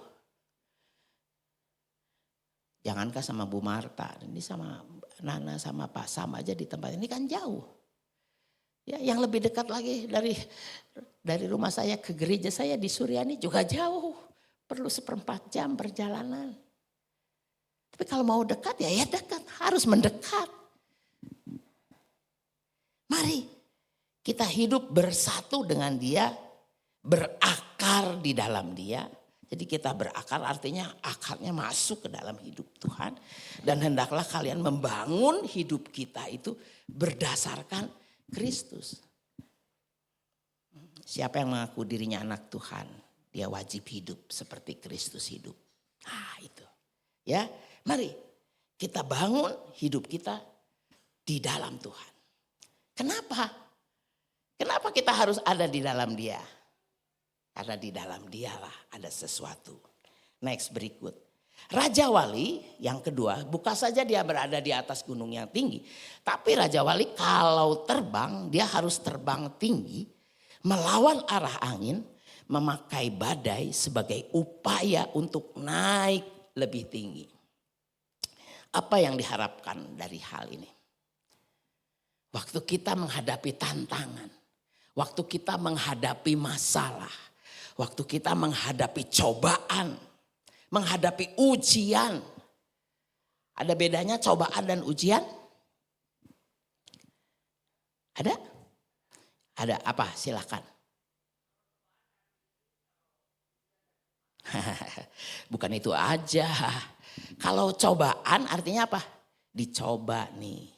Jangankah sama Bu Marta, ini sama Nana sama Pak Sam aja di tempat ini kan jauh. Ya, yang lebih dekat lagi dari rumah saya ke gereja saya di Suryani juga jauh. Perlu 1/4 jam perjalanan. Tapi kalau mau dekat ya dekat, harus mendekat. Mari kita hidup bersatu dengan dia, berakar di dalam dia. Jadi kita berakar artinya akarnya masuk ke dalam hidup Tuhan. Dan hendaklah kalian membangun hidup kita itu berdasarkan Kristus. Siapa yang mengaku dirinya anak Tuhan, dia wajib hidup seperti Kristus hidup. Ah, itu. Ya, mari kita bangun hidup kita di dalam Tuhan. Kenapa? Kenapa kita harus ada di dalam Dia? Karena di dalam Dialah ada sesuatu. Next, berikut. Raja Wali yang kedua, bukan saja dia berada di atas gunung yang tinggi. Tapi Raja Wali kalau terbang, dia harus terbang tinggi. Melawan arah angin, memakai badai sebagai upaya untuk naik lebih tinggi. Apa yang diharapkan dari hal ini? Waktu kita menghadapi tantangan, waktu kita menghadapi masalah, waktu kita menghadapi cobaan, menghadapi ujian. Ada bedanya cobaan dan ujian? Ada? Ada apa? Silakan. Bukan itu aja. Kalau cobaan artinya apa? Dicoba nih.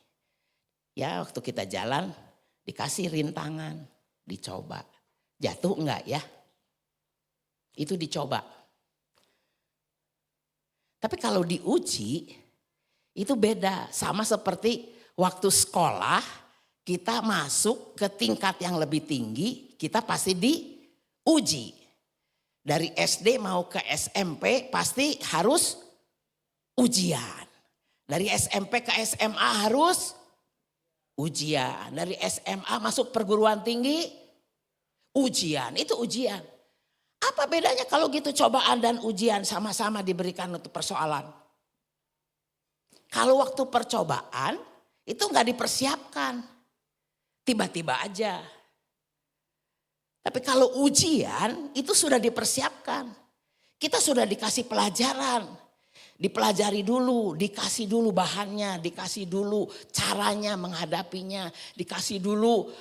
Ya, waktu kita jalan dikasih rintangan, dicoba. Jatuh enggak ya? Itu dicoba. Tapi kalau diuji itu beda. Sama seperti waktu sekolah kita masuk ke tingkat yang lebih tinggi, kita pasti diuji. Dari SD mau ke SMP pasti harus ujian. Dari SMP ke SMA harus ujian. Dari SMA masuk perguruan tinggi, ujian. Itu ujian. Apa bedanya kalau gitu cobaan dan ujian sama-sama diberikan untuk persoalan? Kalau waktu percobaan itu nggak dipersiapkan. Tiba-tiba aja. Tapi kalau ujian itu sudah dipersiapkan. Kita sudah dikasih pelajaran. Dipelajari dulu, dikasih dulu bahannya, dikasih dulu caranya menghadapinya, dikasih dulu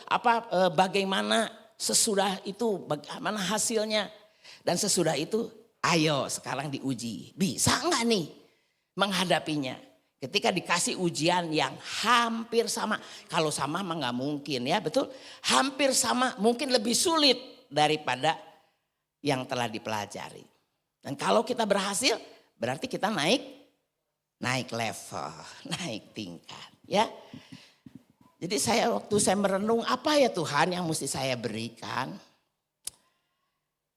bagaimana sesudah itu, bagaimana hasilnya. Dan sesudah itu ayo sekarang diuji. Bisa enggak nih menghadapinya? Ketika dikasih ujian yang hampir sama. Kalau sama mah gak mungkin ya, betul? Hampir sama, mungkin lebih sulit daripada yang telah dipelajari. Dan kalau kita berhasil, berarti kita naik level, naik tingkat ya. Jadi waktu saya merenung apa ya Tuhan yang mesti saya berikan.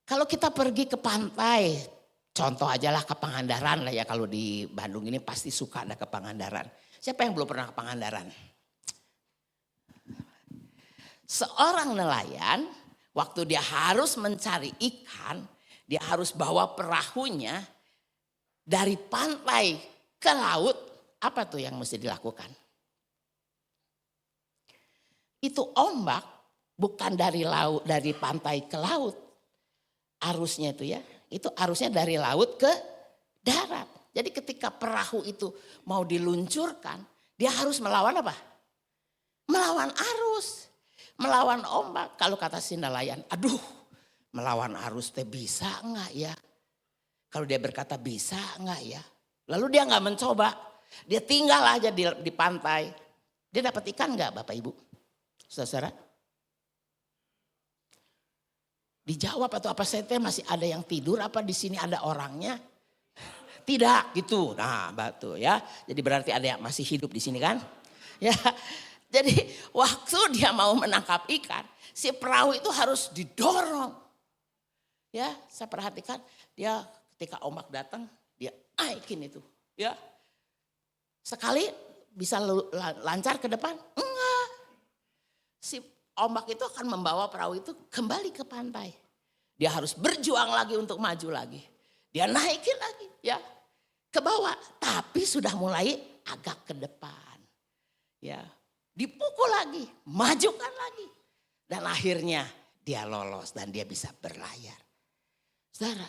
Kalau kita pergi ke pantai, contoh aja lah ke Pangandaran lah ya, kalau di Bandung ini pasti suka ada ke Pangandaran. Siapa yang belum pernah ke Pangandaran? Seorang nelayan waktu dia harus mencari ikan, dia harus bawa perahunya dari pantai ke laut. Apa tuh yang mesti dilakukan? Itu ombak bukan dari laut, dari pantai ke laut. Arusnya itu ya. Itu arusnya dari laut ke darat. Jadi ketika perahu itu mau diluncurkan, dia harus melawan apa? Melawan arus, melawan ombak. Kalau kata si nelayan, aduh melawan arus teh bisa enggak ya? Kalau dia berkata bisa enggak ya? Lalu dia enggak mencoba, dia tinggal aja di pantai. Dia dapat ikan enggak Bapak Ibu? Saudara? Dijawab atau apa saya teh masih ada yang tidur apa di sini ada orangnya? Tidak gitu. Nah, batu ya. Jadi berarti ada yang masih hidup di sini kan? Ya. Jadi waktu dia mau menangkap ikan, si perahu itu harus didorong. Ya, saya perhatikan dia ketika ombak datang, dia naikin itu, ya. Sekali bisa lancar ke depan? Enggak. Si ombak itu akan membawa perahu itu kembali ke pantai. Dia harus berjuang lagi untuk maju lagi. Dia naikin lagi ya ke bawah. Tapi sudah mulai agak ke depan. Ya, dipukul lagi, majukan lagi. Dan akhirnya dia lolos dan dia bisa berlayar. Saudara,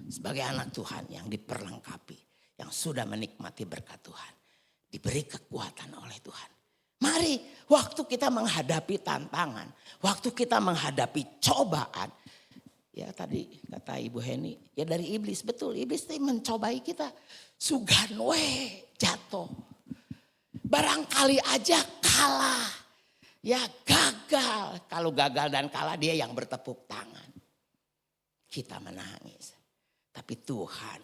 sebagai anak Tuhan yang diperlengkapi, yang sudah menikmati berkat Tuhan, diberi kekuatan oleh Tuhan. Mari waktu kita menghadapi tantangan, waktu kita menghadapi cobaan. Ya tadi kata Ibu Heni, ya dari iblis, betul iblis itu mencobai kita. Sugan jatuh. Barangkali aja kalah. ya gagal. Kalau gagal dan kalah dia yang bertepuk tangan. Kita menangis. Tapi Tuhan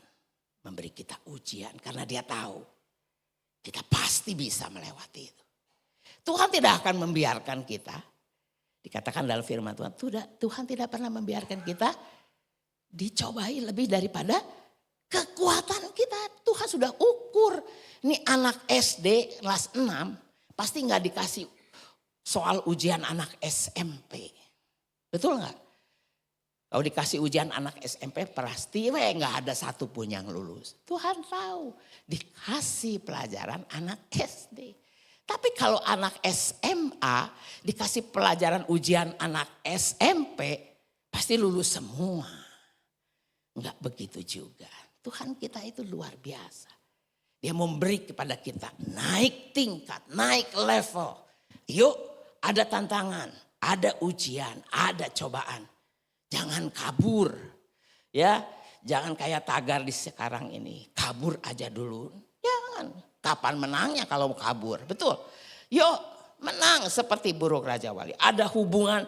memberi kita ujian karena dia tahu kita pasti bisa melewati itu. Tuhan tidak akan membiarkan kita. Dikatakan dalam firman Tuhan, Tuhan tidak pernah membiarkan kita dicobai lebih daripada kekuatan kita. Tuhan sudah ukur. Ini anak SD kelas 6 pasti gak dikasih soal ujian anak SMP. Betul gak? Kalau dikasih ujian anak SMP pasti gak ada satupun yang lulus. Tuhan tahu dikasih pelajaran anak SD. Tapi kalau anak SMA dikasih pelajaran ujian anak SMP pasti lulus semua. Enggak begitu juga. Tuhan kita itu luar biasa. Dia memberi kepada kita naik tingkat, naik level. Yuk ada tantangan, ada ujian, ada cobaan. Jangan kabur. Ya, jangan kayak tagar di sekarang ini. Kabur aja dulu. Jangan. Kapan menangnya kalau mau kabur? Betul. Yuk menang seperti burung Raja Wali. Ada hubungan.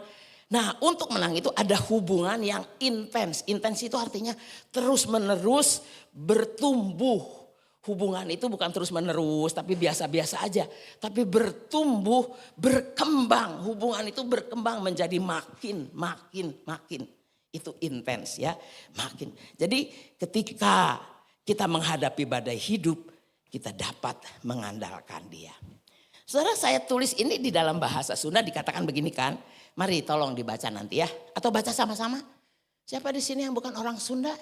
Nah untuk menang itu ada hubungan yang intens. Intens itu artinya terus menerus bertumbuh. Hubungan itu bukan terus menerus tapi biasa-biasa aja. Tapi bertumbuh, berkembang. Hubungan itu berkembang menjadi makin. Itu intens ya. Makin. Jadi ketika kita menghadapi badai hidup. Kita dapat mengandalkan dia. Saudara saya tulis ini di dalam bahasa Sunda dikatakan begini kan. Mari tolong dibaca nanti ya. Atau baca sama-sama. Siapa di sini yang bukan orang Sunda?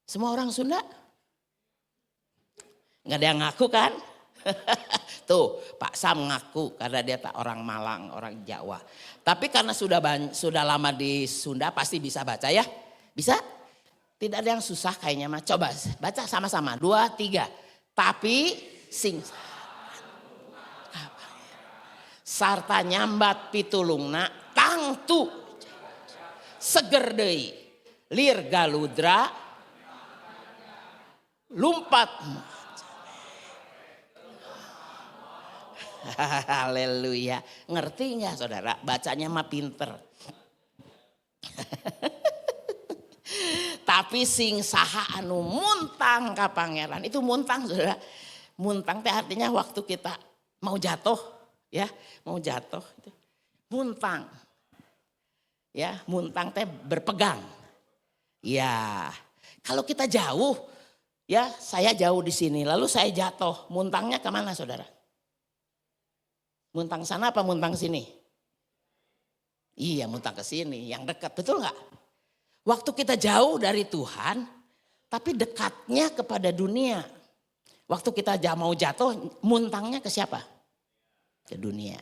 Semua orang Sunda? Nggak ada yang ngaku kan? Tuh Pak Sam ngaku karena dia tak orang Malang, orang Jawa. Tapi karena sudah lama di Sunda pasti bisa baca ya. Bisa? Tidak ada yang susah kayaknya mah. Coba baca sama-sama. 2, 3. Tapi sing sarta nyambat pitulungna tangtu seger deui lir galudra lumpat. Haleluya. Ngerti nggak saudara? Bacanya mah pinter. Tapi sing saha anu muntang ka pangeran. Itu muntang saudara. Muntang teh artinya waktu kita mau jatuh. Ya mau jatuh. Muntang. Ya muntang teh berpegang. Ya kalau kita jauh. Ya saya jauh di sini. Lalu saya jatuh. Muntangnya kemana saudara? Muntang sana apa muntang sini? Iya muntang ke sini. Yang dekat betul gak? Waktu kita jauh dari Tuhan, tapi dekatnya kepada dunia. Waktu kita mau jatuh, muntangnya ke siapa? Ke dunia.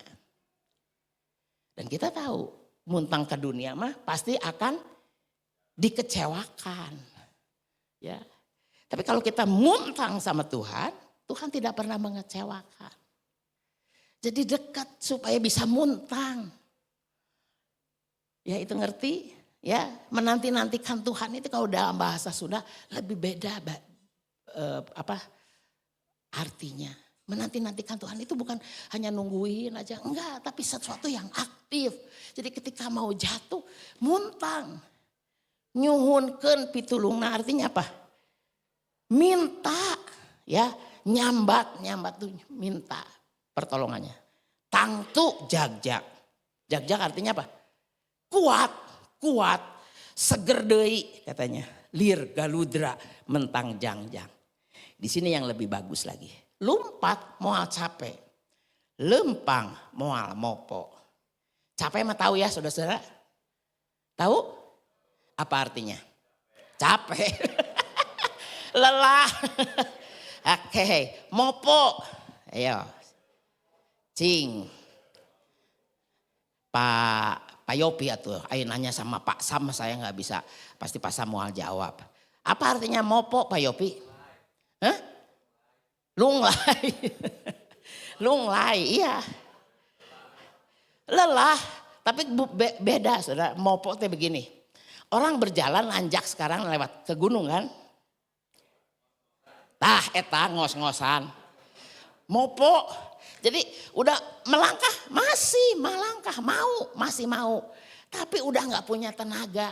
Dan kita tahu, muntang ke dunia mah pasti akan dikecewakan. Ya. Tapi kalau kita muntang sama Tuhan, Tuhan tidak pernah mengecewakan. Jadi dekat supaya bisa muntang. Ya itu ngerti? Ya, menanti-nantikan Tuhan itu kalau dalam bahasa Sunda lebih beda artinya. Menanti-nantikan Tuhan itu bukan hanya nungguin aja, enggak, tapi sesuatu yang aktif. Jadi ketika mau jatuh, muntang. Nyuhunkeun pitulungna artinya apa? Minta, ya, nyambat tuh minta pertolongannya. Tangtu jagjak. Jagjak artinya apa? Kuat, seger deui katanya. Lir galudra mentang jangjang. Di sini yang lebih bagus lagi. Lumpat moal capek. Lempang moal mopo. Capek mah tahu ya saudara-saudara? Tahu? Apa artinya? Capek. Lelah. Oke, mopo. Ayo. Cing. Pak Yopi atuh, ayo nanya sama Pak Sam, saya nggak bisa, pasti Pak Sam mau jawab. Apa artinya mopo Pak Yopi? Hah? Lunglai. Lunglai, iya. Lelah, tapi beda saudara, mopo teh begini. Orang berjalan nanjak sekarang lewat ke gunung kan. Tah eta ngos-ngosan. Mopo, Jadi udah melangkah, masih melangkah, masih mau. Tapi udah nggak punya tenaga.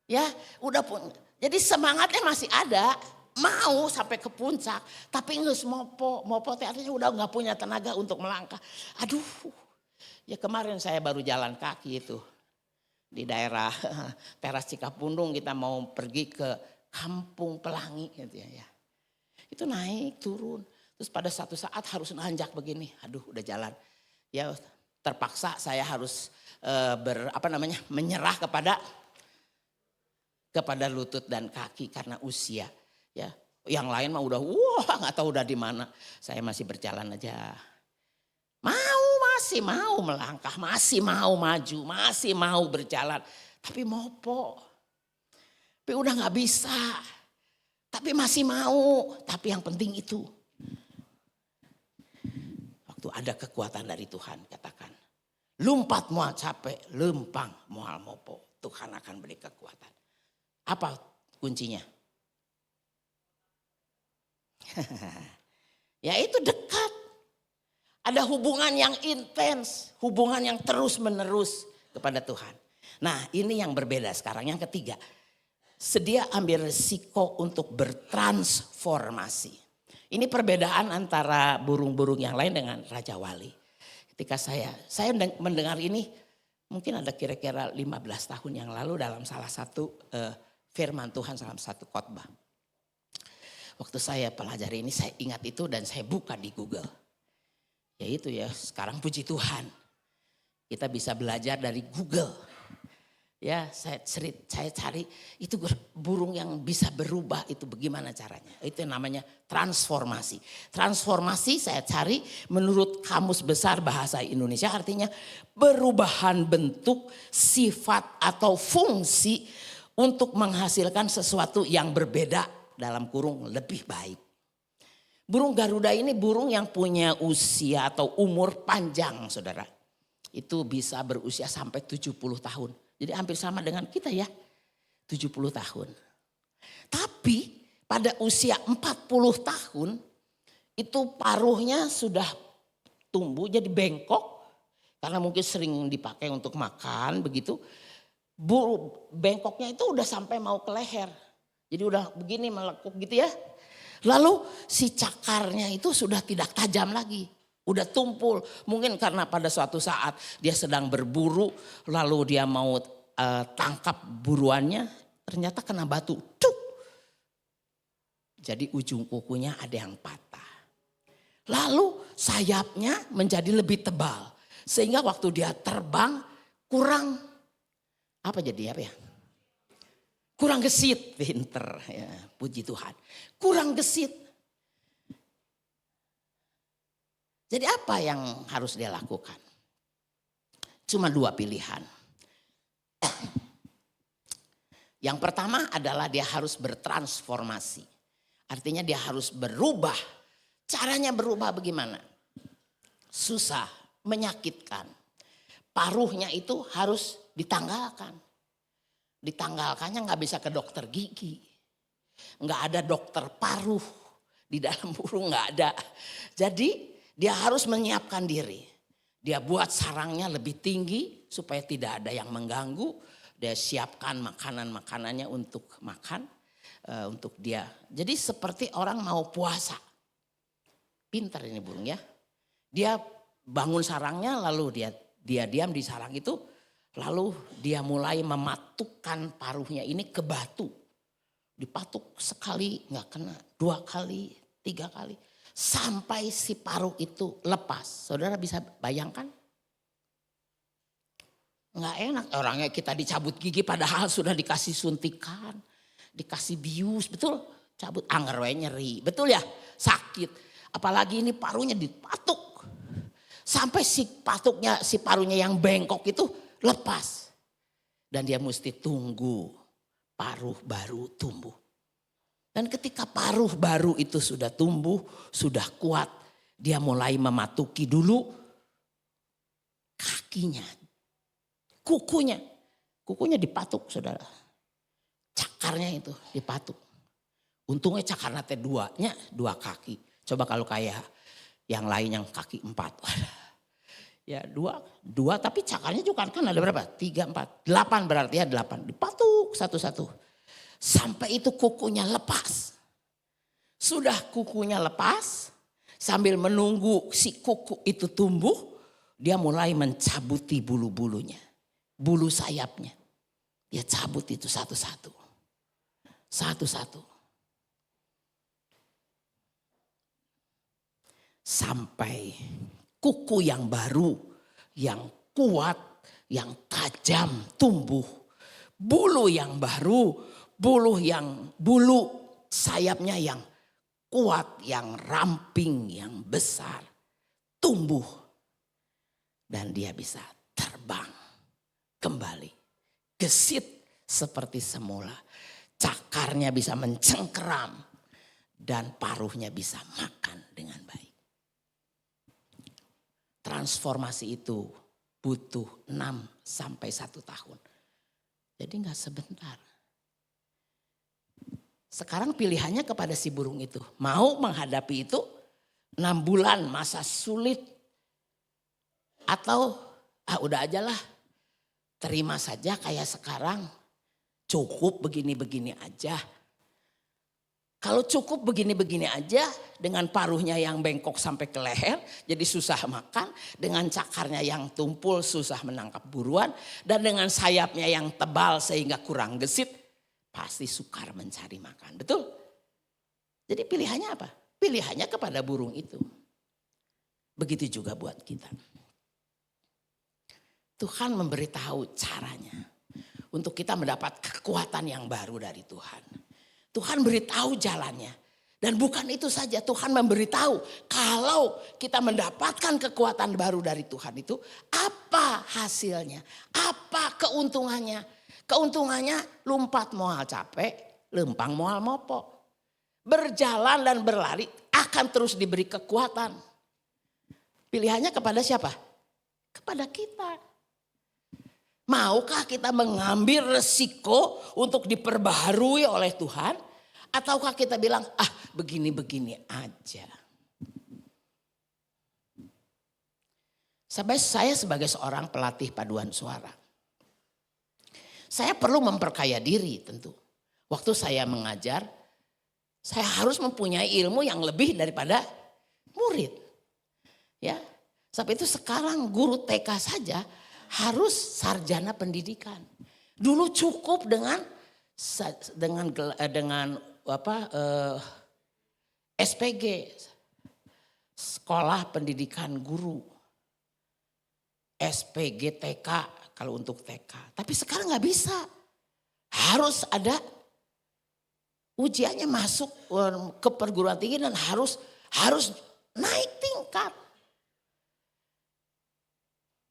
Ya, udah pun. Jadi semangatnya masih ada, mau sampai ke puncak, tapi nggak mopo artinya udah nggak punya tenaga untuk melangkah. Aduh, ya kemarin saya baru jalan kaki itu di daerah Teras Cikapundung, kita mau pergi ke Kampung Pelangi gitu ya. Itu naik turun, terus pada satu saat harus nanjak begini, aduh udah jalan. Ya terpaksa saya harus menyerah kepada lutut dan kaki karena usia. Ya, yang lain mah udah nggak tahu udah di mana. Saya masih berjalan aja. Masih mau melangkah, masih mau maju, masih mau berjalan. Tapi mopo. Tapi udah nggak bisa. Tapi masih mau. Tapi yang penting itu. Waktu ada kekuatan dari Tuhan, katakan. Lumpat mual capek, lempang mual mopo. Tuhan akan beri kekuatan. Apa kuncinya? Yaitu dekat. Ada hubungan yang intens, hubungan yang terus menerus kepada Tuhan. Nah, ini yang berbeda sekarang. Yang ketiga, sedia ambil risiko untuk bertransformasi. Ini perbedaan antara burung-burung yang lain dengan Raja Wali. Ketika saya mendengar ini, mungkin ada kira-kira 15 tahun yang lalu dalam salah satu firman Tuhan, dalam satu khotbah. Waktu saya pelajari ini, saya ingat itu dan saya buka di Google. Ya itu ya, sekarang puji Tuhan. Kita bisa belajar dari Google. Ya, saya cari itu burung yang bisa berubah itu bagaimana caranya. Itu yang namanya transformasi. Transformasi saya cari menurut Kamus Besar Bahasa Indonesia artinya perubahan bentuk, sifat atau fungsi untuk menghasilkan sesuatu yang berbeda, dalam kurung lebih baik. Burung Garuda ini burung yang punya usia atau umur panjang, saudara. Itu bisa berusia sampai 70 tahun. Jadi hampir sama dengan kita ya, 70 tahun. Tapi pada usia 40 tahun itu paruhnya sudah tumbuh jadi bengkok. Karena mungkin sering dipakai untuk makan begitu. Bengkoknya itu udah sampai mau ke leher. Jadi udah begini melekuk gitu ya. Lalu si cakarnya itu sudah tidak tajam lagi. Udah tumpul. Mungkin karena pada suatu saat dia sedang berburu. Lalu dia mau tangkap buruannya. Ternyata kena batu. Cuk! Jadi ujung kukunya ada yang patah. Lalu sayapnya menjadi lebih tebal. Sehingga waktu dia terbang kurang. Apa jadi apa ya? Kurang gesit, pinter ya, puji Tuhan. Kurang gesit. Jadi apa yang harus dia lakukan? Cuma dua pilihan. Yang pertama adalah dia harus bertransformasi. Artinya dia harus berubah. Caranya berubah bagaimana? Susah, menyakitkan. Paruhnya itu harus ditanggalkan. Ditanggalkannya nggak bisa ke dokter gigi. Nggak ada dokter paruh. Di dalam burung nggak ada. Jadi dia harus menyiapkan diri. Dia buat sarangnya lebih tinggi supaya tidak ada yang mengganggu. Dia siapkan makanan-makanannya untuk makan. Untuk dia. Jadi seperti orang mau puasa. Pintar ini burung ya. Dia bangun sarangnya lalu dia diam di sarang itu. Lalu dia mulai mematukkan paruhnya ini ke batu. Dipatuk sekali nggak kena, 2 kali, 3 kali. Sampai si paruh itu lepas. Saudara bisa bayangkan? Nggak enak orangnya kita dicabut gigi padahal sudah dikasih suntikan. Dikasih bius, betul? Cabut anger nyeri, betul ya? Sakit. Apalagi ini paruhnya dipatuk. Sampai si paruhnya yang bengkok itu lepas. Dan dia mesti tunggu paruh baru tumbuh. Dan ketika paruh baru itu sudah tumbuh, sudah kuat. Dia mulai mematuki dulu kakinya. Kukunya. Kukunya dipatuk saudara. Cakarnya itu dipatuk. Untungnya cakarnya teh 2 kaki. Coba kalau kayak Yang lain yang kaki 4. Ya dua tapi cakarnya juga kan ada berapa? 3, 4, 8 berarti ya 8. Dipatuk satu-satu. Sampai itu kukunya lepas. Sudah kukunya lepas, sambil menunggu si kuku itu tumbuh, dia mulai mencabuti bulu-bulunya. Bulu sayapnya. Dia cabut itu satu-satu. Satu-satu. Sampai kuku yang baru, yang kuat, yang tajam tumbuh. Bulu yang baru, bulu sayapnya yang kuat, yang ramping, yang besar. Tumbuh. Dan dia bisa terbang kembali. Gesit seperti semula. Cakarnya bisa mencengkeram. Dan paruhnya bisa makan dengan baik. Transformasi itu butuh 6 sampai 1 tahun. Jadi gak sebentar. Sekarang pilihannya kepada si burung itu. Mau menghadapi itu 6 bulan masa sulit. Atau udah aja lah. Terima saja kayak sekarang. Cukup begini-begini aja. Kalau cukup begini-begini aja dengan paruhnya yang bengkok sampai ke leher jadi susah makan. Dengan cakarnya yang tumpul susah menangkap buruan. Dan dengan sayapnya yang tebal sehingga kurang gesit. Pasti sukar mencari makan, betul? Jadi pilihannya apa? Pilihannya kepada burung itu. Begitu juga buat kita. Tuhan memberitahu caranya. Untuk kita mendapat kekuatan yang baru dari Tuhan. Tuhan beritahu jalannya. Dan bukan itu saja, Tuhan memberitahu kalau kita mendapatkan kekuatan baru dari Tuhan itu, apa hasilnya? Apa keuntungannya? Keuntungannya lompat moal capek, lempang moal mopo. Berjalan dan berlari akan terus diberi kekuatan. Pilihannya kepada siapa? Kepada kita. Maukah kita mengambil resiko untuk diperbaharui oleh Tuhan? Ataukah kita bilang, begini-begini aja. Saya sebagai seorang pelatih paduan suara. Saya perlu memperkaya diri tentu. Waktu saya mengajar, saya harus mempunyai ilmu yang lebih daripada murid. Ya, sampai itu sekarang guru TK saja harus sarjana pendidikan. Dulu cukup dengan SPG, sekolah pendidikan guru. SPG TK kalau untuk TK. Tapi sekarang nggak bisa. Harus ada ujiannya masuk ke perguruan tinggi dan harus naik tingkat.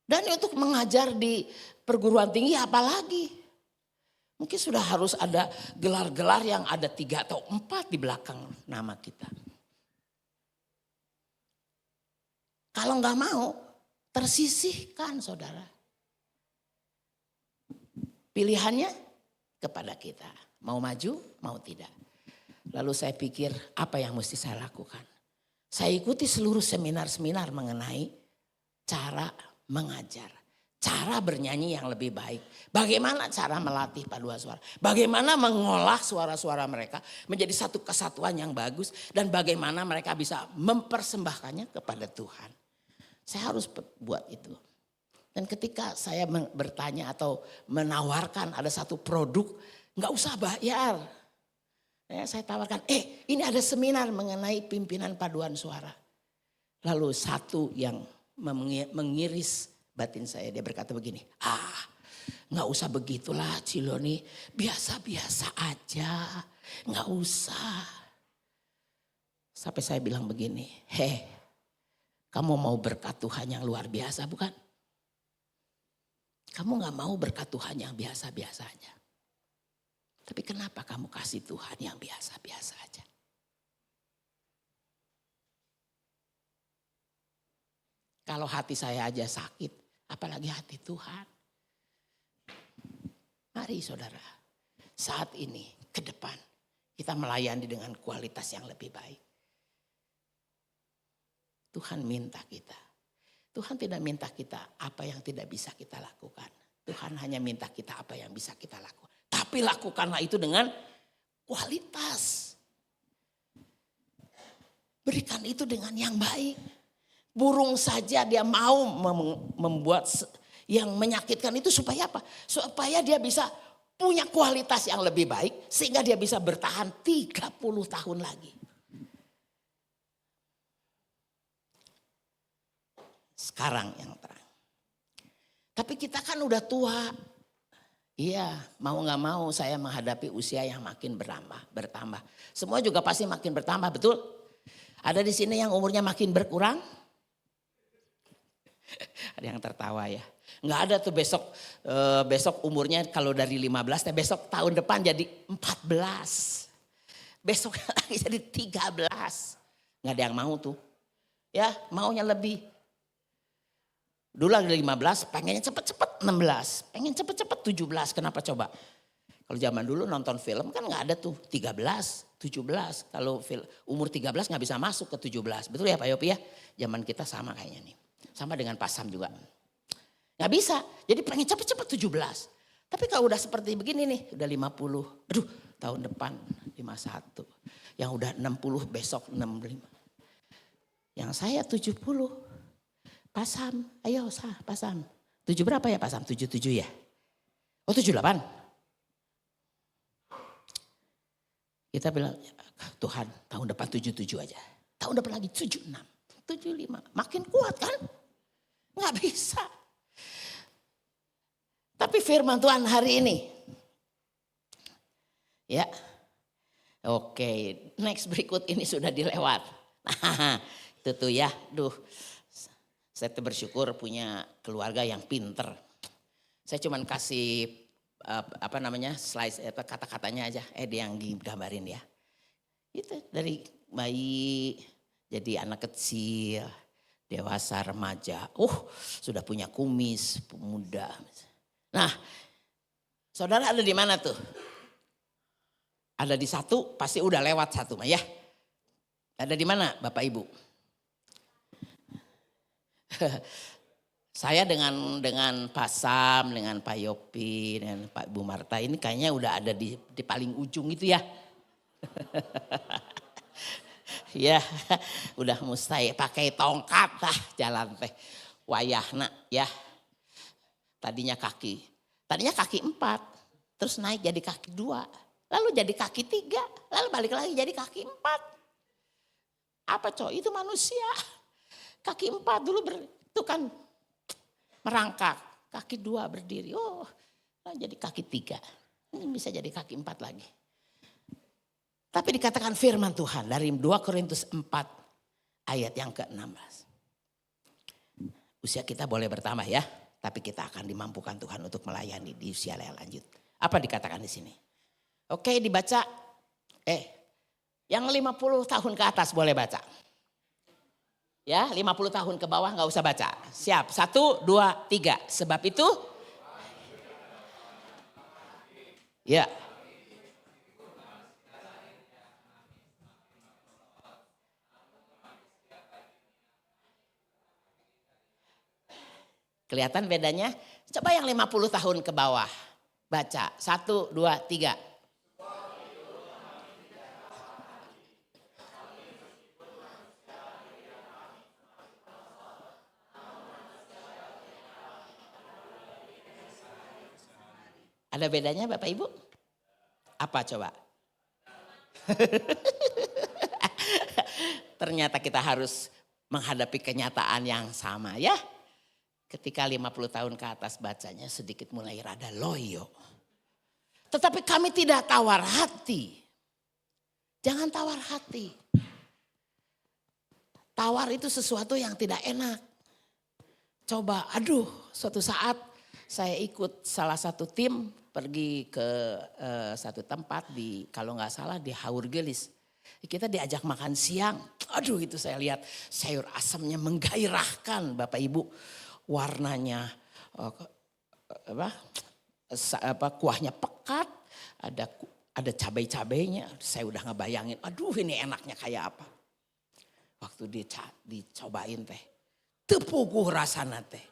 Dan untuk mengajar di perguruan tinggi apalagi. Mungkin sudah harus ada gelar-gelar yang ada 3 atau 4 di belakang nama kita. Kalau nggak mau, tersisihkan saudara. Pilihannya kepada kita. Mau maju, mau tidak. Lalu saya pikir apa yang mesti saya lakukan. Saya ikuti seluruh seminar-seminar mengenai cara mengajar. Cara bernyanyi yang lebih baik. Bagaimana cara melatih paduan suara. Bagaimana mengolah suara-suara mereka menjadi satu kesatuan yang bagus. Dan bagaimana mereka bisa mempersembahkannya kepada Tuhan. Saya harus buat itu. Dan ketika saya bertanya atau menawarkan ada satu produk. Gak usah bayar. Saya tawarkan, ini ada seminar mengenai pimpinan paduan suara. Lalu satu yang mengiris batin saya, dia berkata begini, gak usah begitulah Ciloni, biasa-biasa aja, gak usah. Sampai saya bilang begini, kamu mau berkat Tuhan yang luar biasa bukan? Kamu gak mau berkat Tuhan yang biasa-biasa aja. Tapi kenapa kamu kasih Tuhan yang biasa-biasa aja? Kalau hati saya aja sakit, apalagi hati Tuhan. Mari saudara, saat ini ke depan kita melayani dengan kualitas yang lebih baik. Tuhan minta kita. Tuhan tidak minta kita apa yang tidak bisa kita lakukan. Tuhan hanya minta kita apa yang bisa kita lakukan. Tapi lakukanlah itu dengan kualitas. Berikan itu dengan yang baik. Burung saja dia mau membuat yang menyakitkan itu supaya apa? Supaya dia bisa punya kualitas yang lebih baik sehingga dia bisa bertahan 30 tahun lagi. Sekarang yang terang. Tapi kita kan udah tua. Iya, mau gak mau saya menghadapi usia yang makin bertambah. Semua juga pasti makin bertambah, betul? Ada di sini yang umurnya makin berkurang? Ada yang tertawa ya. Nggak ada tuh besok umurnya kalau dari 15, besok tahun depan jadi 14. Besok lagi jadi 13. Nggak ada yang mau tuh. Ya maunya lebih. Dulu lagi 15, pengennya cepet-cepet 16. Pengen cepet-cepet 17, kenapa coba? Kalau zaman dulu nonton film kan nggak ada tuh 13, 17. Kalau umur 13 nggak bisa masuk ke 17. Betul ya Pak Yopi ya? Zaman kita sama kayaknya nih. Sama dengan Pak Sam juga. Nggak bisa, jadi pengen cepet-cepet 17. Tapi kalau udah seperti begini nih, udah 50. Aduh tahun depan 51. Yang udah 60 besok 65. Yang saya 70. Pak Sam, ayo Pak Sam. 7 berapa ya Pak Sam? 77 ya? Oh 78. Kita bilang Tuhan tahun depan 77 aja. Tahun depan lagi 76, 75. Makin kuat kan? Nggak bisa. Tapi firman Tuhan hari ini. Ya. Oke, next berikut ini sudah dilewat. Nah, itu tuh ya. Duh. Saya bersyukur punya keluarga yang pinter. Saya cuman kasih slide kata-katanya aja. Dia yang digambarin ya. Itu dari bayi jadi anak kecil, dewasa, remaja. Sudah punya kumis, pemuda. Nah, saudara ada di mana tuh? Ada di 1, pasti udah lewat 1 mah ya. Ada di mana Bapak Ibu? Saya dengan Pak Sam, dengan Pak Yopi, dengan Pak Bu Marta ini kayaknya udah ada di paling ujung itu ya. Ya, udah mustahil pakai tongkat lah jalan teh. Wayahna ya. Tadinya kaki 4, terus naik jadi kaki 2, lalu jadi kaki 3, lalu balik lagi jadi kaki 4. Apa itu manusia. Kaki 4 dulu itu kan merangkak. Kaki 2 berdiri. Jadi kaki 3. Ini bisa jadi kaki 4 lagi. Tapi dikatakan firman Tuhan dari 2 Korintus 4 ayat yang ke-16. Usia kita boleh bertambah ya. Tapi kita akan dimampukan Tuhan untuk melayani di usia yang lanjut. Apa dikatakan di sini? Oke dibaca. Yang 50 tahun ke atas boleh baca. Ya 50 tahun ke bawah gak usah baca. Siap 1, 2, 3. Sebab itu. Ya. Kelihatan bedanya? Coba yang 50 tahun ke bawah. Baca 1, 2, 3. Ada bedanya Bapak Ibu? Apa coba? Ternyata kita harus menghadapi kenyataan yang sama ya. Ketika 50 tahun ke atas bacanya sedikit mulai rada loyo. Tetapi kami tidak tawar hati. Jangan tawar hati. Tawar itu sesuatu yang tidak enak. Coba, suatu saat saya ikut salah satu tim pergi ke satu tempat kalau nggak salah di Haurgelis. Kita diajak makan siang. Itu saya lihat sayur asamnya menggairahkan Bapak Ibu. Warnanya kuahnya pekat, ada cabai-cabainya. Saya udah ngebayangin, ini enaknya kayak apa. Waktu dicobain teh. Tepuguh rasana teh.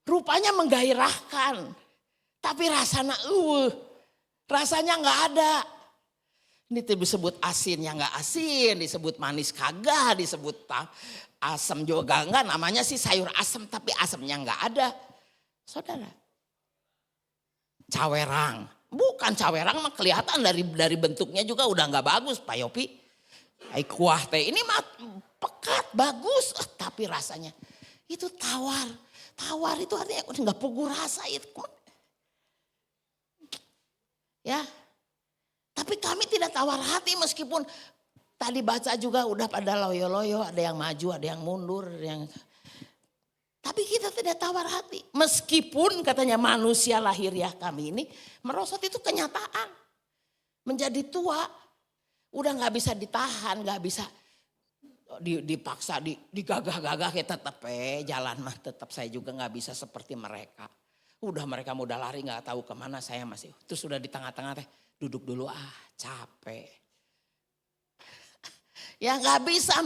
Rupanya menggairahkan. Tapi rasanya nggak ada. Ini disebut asin yang nggak asin, disebut manis kagak, disebut asam juga enggak. Namanya sih sayur asam tapi asamnya nggak ada. Saudara. Cawerang. Bukan cawerang mah kelihatan dari bentuknya juga udah nggak bagus Pak Yopi. Kuah teh ini mah pekat bagus tapi rasanya itu tawar. Tawar itu artinya udah nggak pugu rasa itu. Ya. Tapi kami tidak tawar hati meskipun tadi baca juga udah pada loyo-loyo, ada yang maju, ada yang mundur, tapi kita tidak tawar hati. Meskipun katanya manusia lahiriah kami ini merosot itu kenyataan. Menjadi tua, udah nggak bisa ditahan, nggak bisa dipaksa, digagah-gagah kita tetap jalan mah tetap saya juga nggak bisa seperti mereka. Mereka udah lari nggak tahu kemana, saya masih terus sudah di tengah-tengah teh. Duduk dulu capek. Ya nggak bisa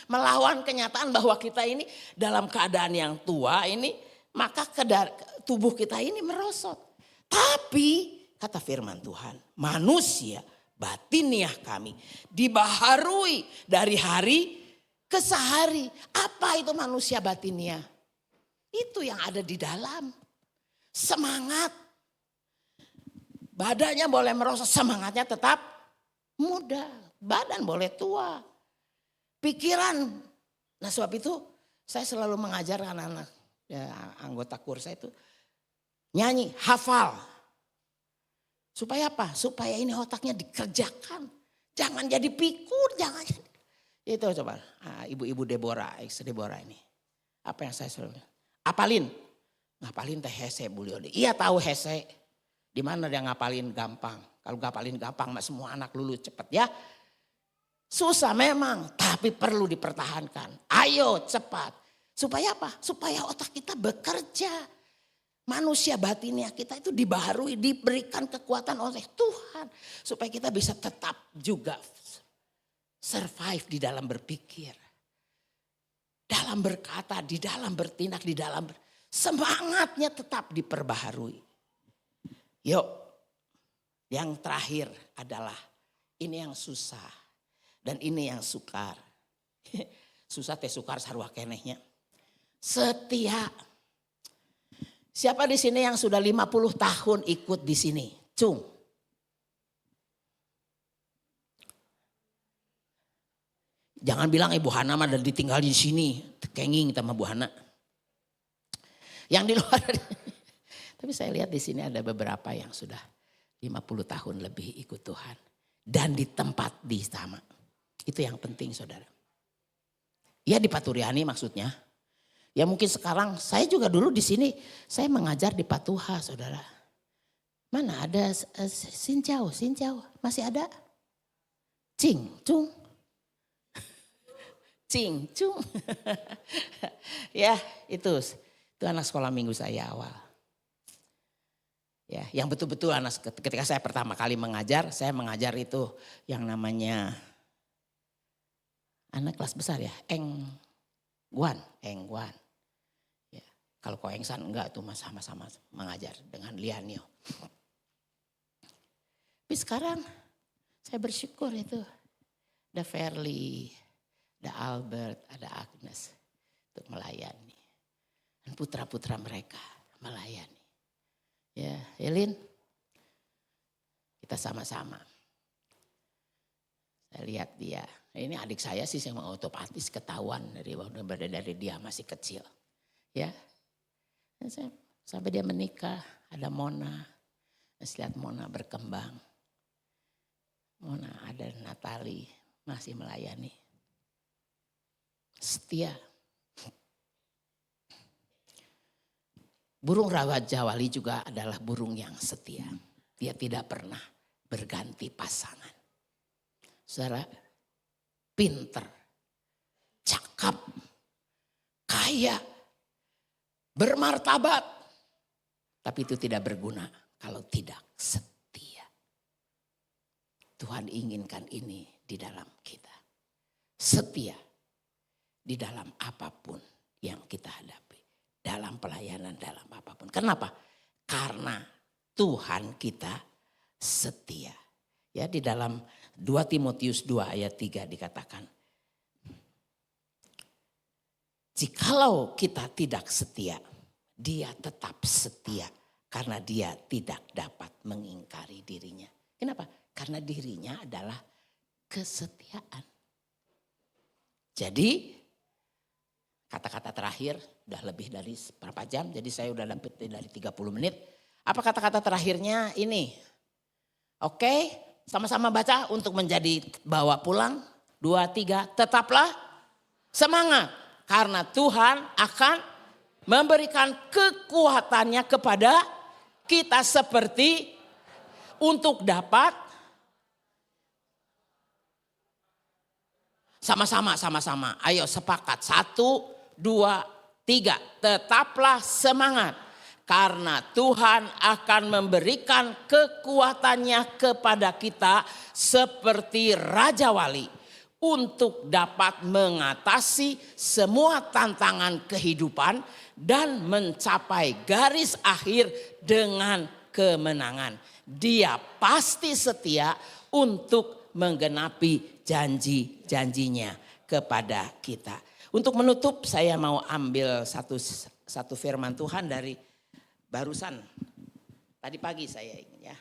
melawan kenyataan bahwa kita ini dalam keadaan yang tua ini. Maka tubuh kita ini merosot. Tapi kata firman Tuhan. Manusia batiniah kami dibaharui dari hari ke sehari. Apa itu manusia batiniah? Itu yang ada di dalam. Semangat. Badannya boleh merosot, semangatnya tetap muda. Badan boleh tua. Pikiran. Nah sebab itu saya selalu mengajar anak-anak anggota kursa itu. Nyanyi, hafal. Supaya apa? Supaya ini otaknya dikerjakan. Jangan jadi pikun, jangan jadi. Itu coba ibu-ibu Deborah, ex Deborah ini. Apa yang saya selalu. Apalin. Ngapalin teh hese buliode. Iya tahu hese. Di mana dia ngapalin gampang. Kalau ngapalin gampang mah semua anak lulus cepat ya. Susah memang tapi perlu dipertahankan. Ayo cepat. Supaya apa? Supaya otak kita bekerja. Manusia batinnya kita itu dibaharui, diberikan kekuatan oleh Tuhan. Supaya kita bisa tetap juga survive di dalam berpikir. Dalam berkata, di dalam bertindak, di dalam semangatnya tetap diperbaharui. Yuk, yang terakhir adalah ini yang susah dan ini yang sukar. Susah teh sukar sarua kenehnya. Setia. Siapa di sini yang sudah 50 tahun ikut di sini? Cung. Jangan bilang Ibu Hana mah dan ditinggal di sini. Kenging sama Bu Hana. Yang di luar. Tapi saya lihat di sini ada beberapa yang sudah 50 tahun lebih ikut Tuhan. Dan di tempat di sama. Itu yang penting saudara. Ya di Paturiani maksudnya. Ya mungkin sekarang saya juga dulu di sini. Saya mengajar di Patuha saudara. Mana ada Sinjau masih ada? Cung. Cing, cung. Ya itu anak sekolah minggu saya awal. Ya, yang betul-betul anak ketika saya pertama kali mengajar, saya mengajar itu yang namanya anak kelas besar ya, Engguan. Ya, kalau Koengsan enggak tuh sama-sama mengajar dengan Lianio. Tapi sekarang saya bersyukur itu ada Verly, ada Albert, ada Agnes untuk melayani. Dan putra-putra mereka melayani. Ya, Elin, kita sama-sama. Saya lihat dia, ini adik saya sih yang otomatis ketahuan dari dia masih kecil. Ya, sampai dia menikah, ada Mona. Saya lihat Mona berkembang. Mona ada Natali, masih melayani. Setia. Burung rawa jawali juga adalah burung yang setia. Dia tidak pernah berganti pasangan. Saudara, pinter, cakap, kaya, bermartabat. Tapi itu tidak berguna kalau tidak setia. Tuhan inginkan ini di dalam kita. setia di dalam apapun yang kita hadapi. Dalam pelayanan, dalam apapun. Kenapa? Karena Tuhan kita setia. Ya, di dalam 2 Timotius 2 ayat 3 dikatakan, jikalau kita tidak setia, dia tetap setia karena dia tidak dapat mengingkari dirinya. Kenapa? Karena dirinya adalah kesetiaan. Jadi kata-kata terakhir udah lebih dari berapa jam, jadi saya udah dapat dari 30 menit. Apa kata-kata terakhirnya ini? Oke, sama-sama baca untuk menjadi bawa pulang. 2, 3, tetaplah semangat. Karena Tuhan akan memberikan kekuatannya kepada kita seperti untuk dapat sama-sama. Ayo sepakat. 1, 2, 3. Tetaplah semangat. Karena Tuhan akan memberikan kekuatannya kepada kita seperti Raja Wali untuk dapat mengatasi semua tantangan kehidupan dan mencapai garis akhir dengan kemenangan. Dia pasti setia untuk menggenapi janji-janjinya kepada kita. Untuk menutup saya mau ambil satu firman Tuhan dari barusan tadi pagi saya ingin ya.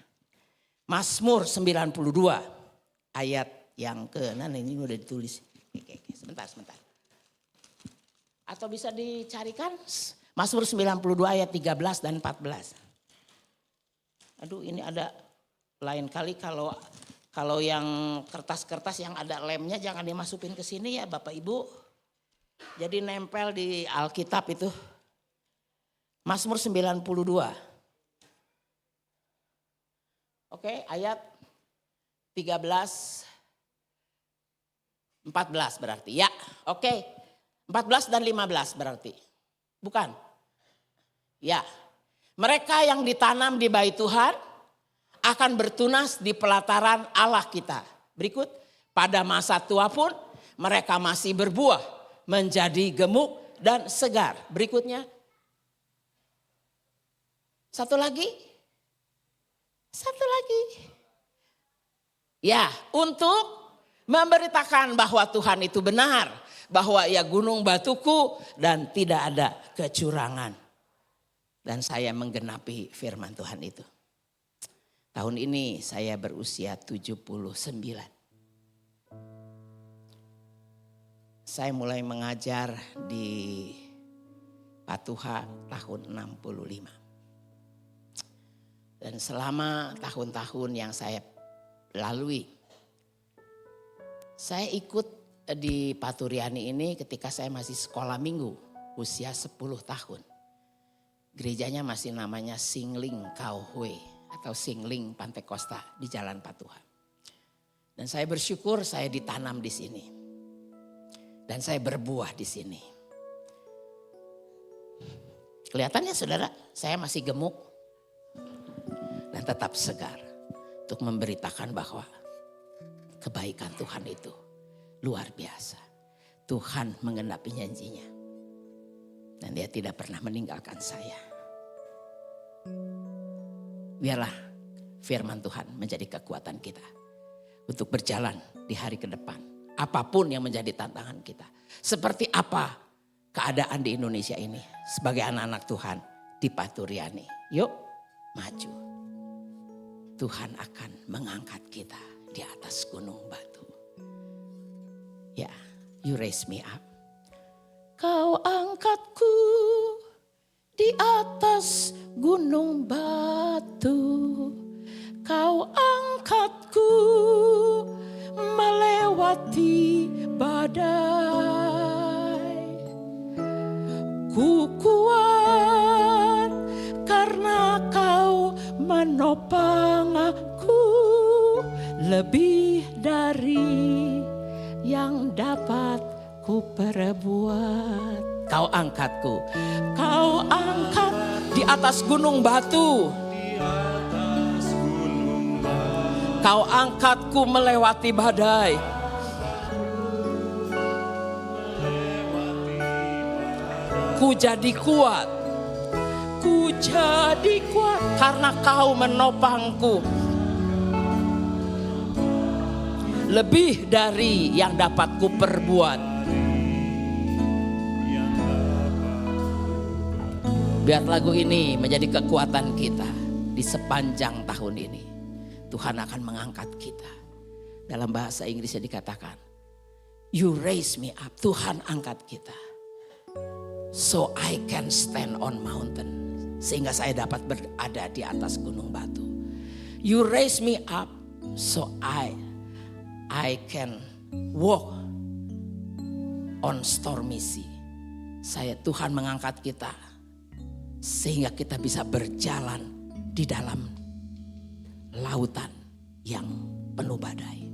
Mazmur 92 ayat yang ini udah ditulis. Oke, sebentar. Atau bisa dicarikan Mazmur 92 ayat 13 dan 14. Aduh, ini ada lain kali kalau yang kertas-kertas yang ada lemnya jangan dimasukin ke sini ya Bapak Ibu. Jadi nempel di Alkitab itu. Mazmur 92. Oke, ayat 13, 14 berarti. Ya, oke. 14 dan 15 berarti. Bukan? Ya. Mereka yang ditanam di bait Tuhan akan bertunas di pelataran Allah kita. Berikut, pada masa tua pun mereka masih berbuah, menjadi gemuk dan segar. Berikutnya. Satu lagi. Ya, untuk memberitakan bahwa Tuhan itu benar. Bahwa ia gunung batuku dan tidak ada kecurangan. Dan saya menggenapi firman Tuhan itu. Tahun ini saya berusia 79. Saya mulai mengajar di Patuha tahun 65. Dan selama tahun-tahun yang saya lalui, saya ikut di Paturiani ini ketika saya masih sekolah minggu, usia 10 tahun. Gerejanya masih namanya Singling Kauhwe atau Singling Pantai Kosta di Jalan Patuha. Dan saya bersyukur saya ditanam di sini. Dan saya berbuah di sini. Kelihatannya saudara, saya masih gemuk. Dan tetap segar untuk memberitakan bahwa kebaikan Tuhan itu luar biasa. Tuhan menggenapi janjinya. Dan dia tidak pernah meninggalkan saya. Biarlah firman Tuhan menjadi kekuatan kita. Untuk berjalan di hari ke depan. Apapun yang menjadi tantangan kita. Seperti apa keadaan di Indonesia ini. Sebagai anak-anak Tuhan di Paturiani. Yuk maju. Tuhan akan mengangkat kita di atas gunung batu. Ya, you raise me up. Kau angkatku di atas gunung batu. Kau angkatku melewati badai. Ku kuat karena kau menopang aku lebih dari yang dapat ku perbuat. Kau angkatku, kau angkat di atas gunung batu. Kau angkatku melewati badai. Ku jadi kuat. Ku jadi kuat karena kau menopangku. Lebih dari yang dapat ku perbuat. Biar lagu ini menjadi kekuatan kita di sepanjang tahun ini. Tuhan akan mengangkat kita. Dalam bahasa Inggrisnya dikatakan, you raise me up. Tuhan angkat kita. So I can stand on mountain. Sehingga saya dapat berada di atas gunung batu. You raise me up. So I can walk on stormy sea. Tuhan mengangkat kita sehingga kita bisa berjalan di dalam lautan yang penuh badai.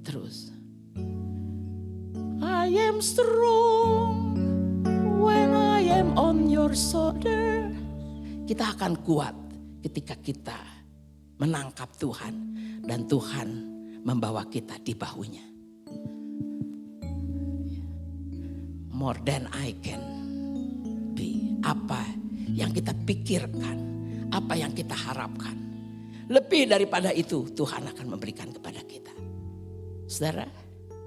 Terus, I am strong when I am on your shoulder. Kita akan kuat ketika kita menangkap Tuhan dan Tuhan membawa kita di bahunya. More than I can be. Apa yang kita pikirkan, apa yang kita harapkan. Lebih daripada itu Tuhan akan memberikan kepada kita. Saudara,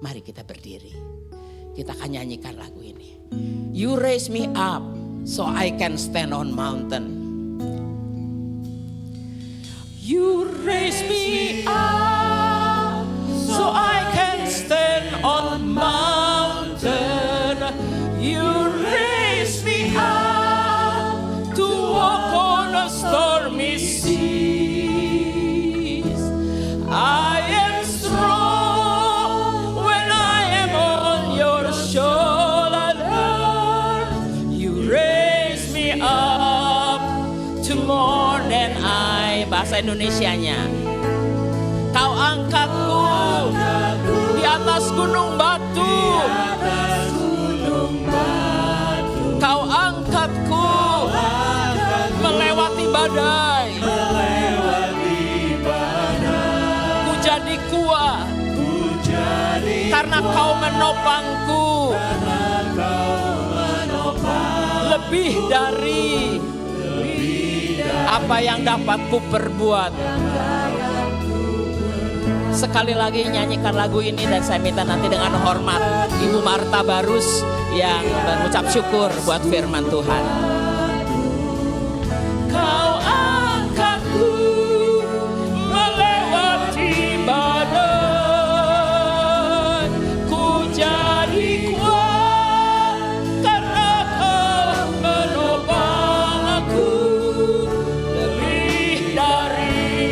mari kita berdiri. Kita akan nyanyikan lagu ini. You raise me up so I can stand on mountain. You raise me up so I can stand on mountain. You raise me up to walk on a stormy seas. I am strong when I am on your shoulder. You raise me up to more than I. Bahasa Indonesianya. Kau angkatku di atas gunung batu. Kau angkatku melewati badai. Ku jadi kuat karena kau menopangku. Lebih dari apa yang dapat ku perbuat. Sekali lagi nyanyikan lagu ini dan saya minta nanti dengan hormat Ibu Marta Barus yang mengucap syukur buat firman Tuhan. Kau angkatku melewati badai. Ku jadi kuat karena kau menopang aku. Lebih dari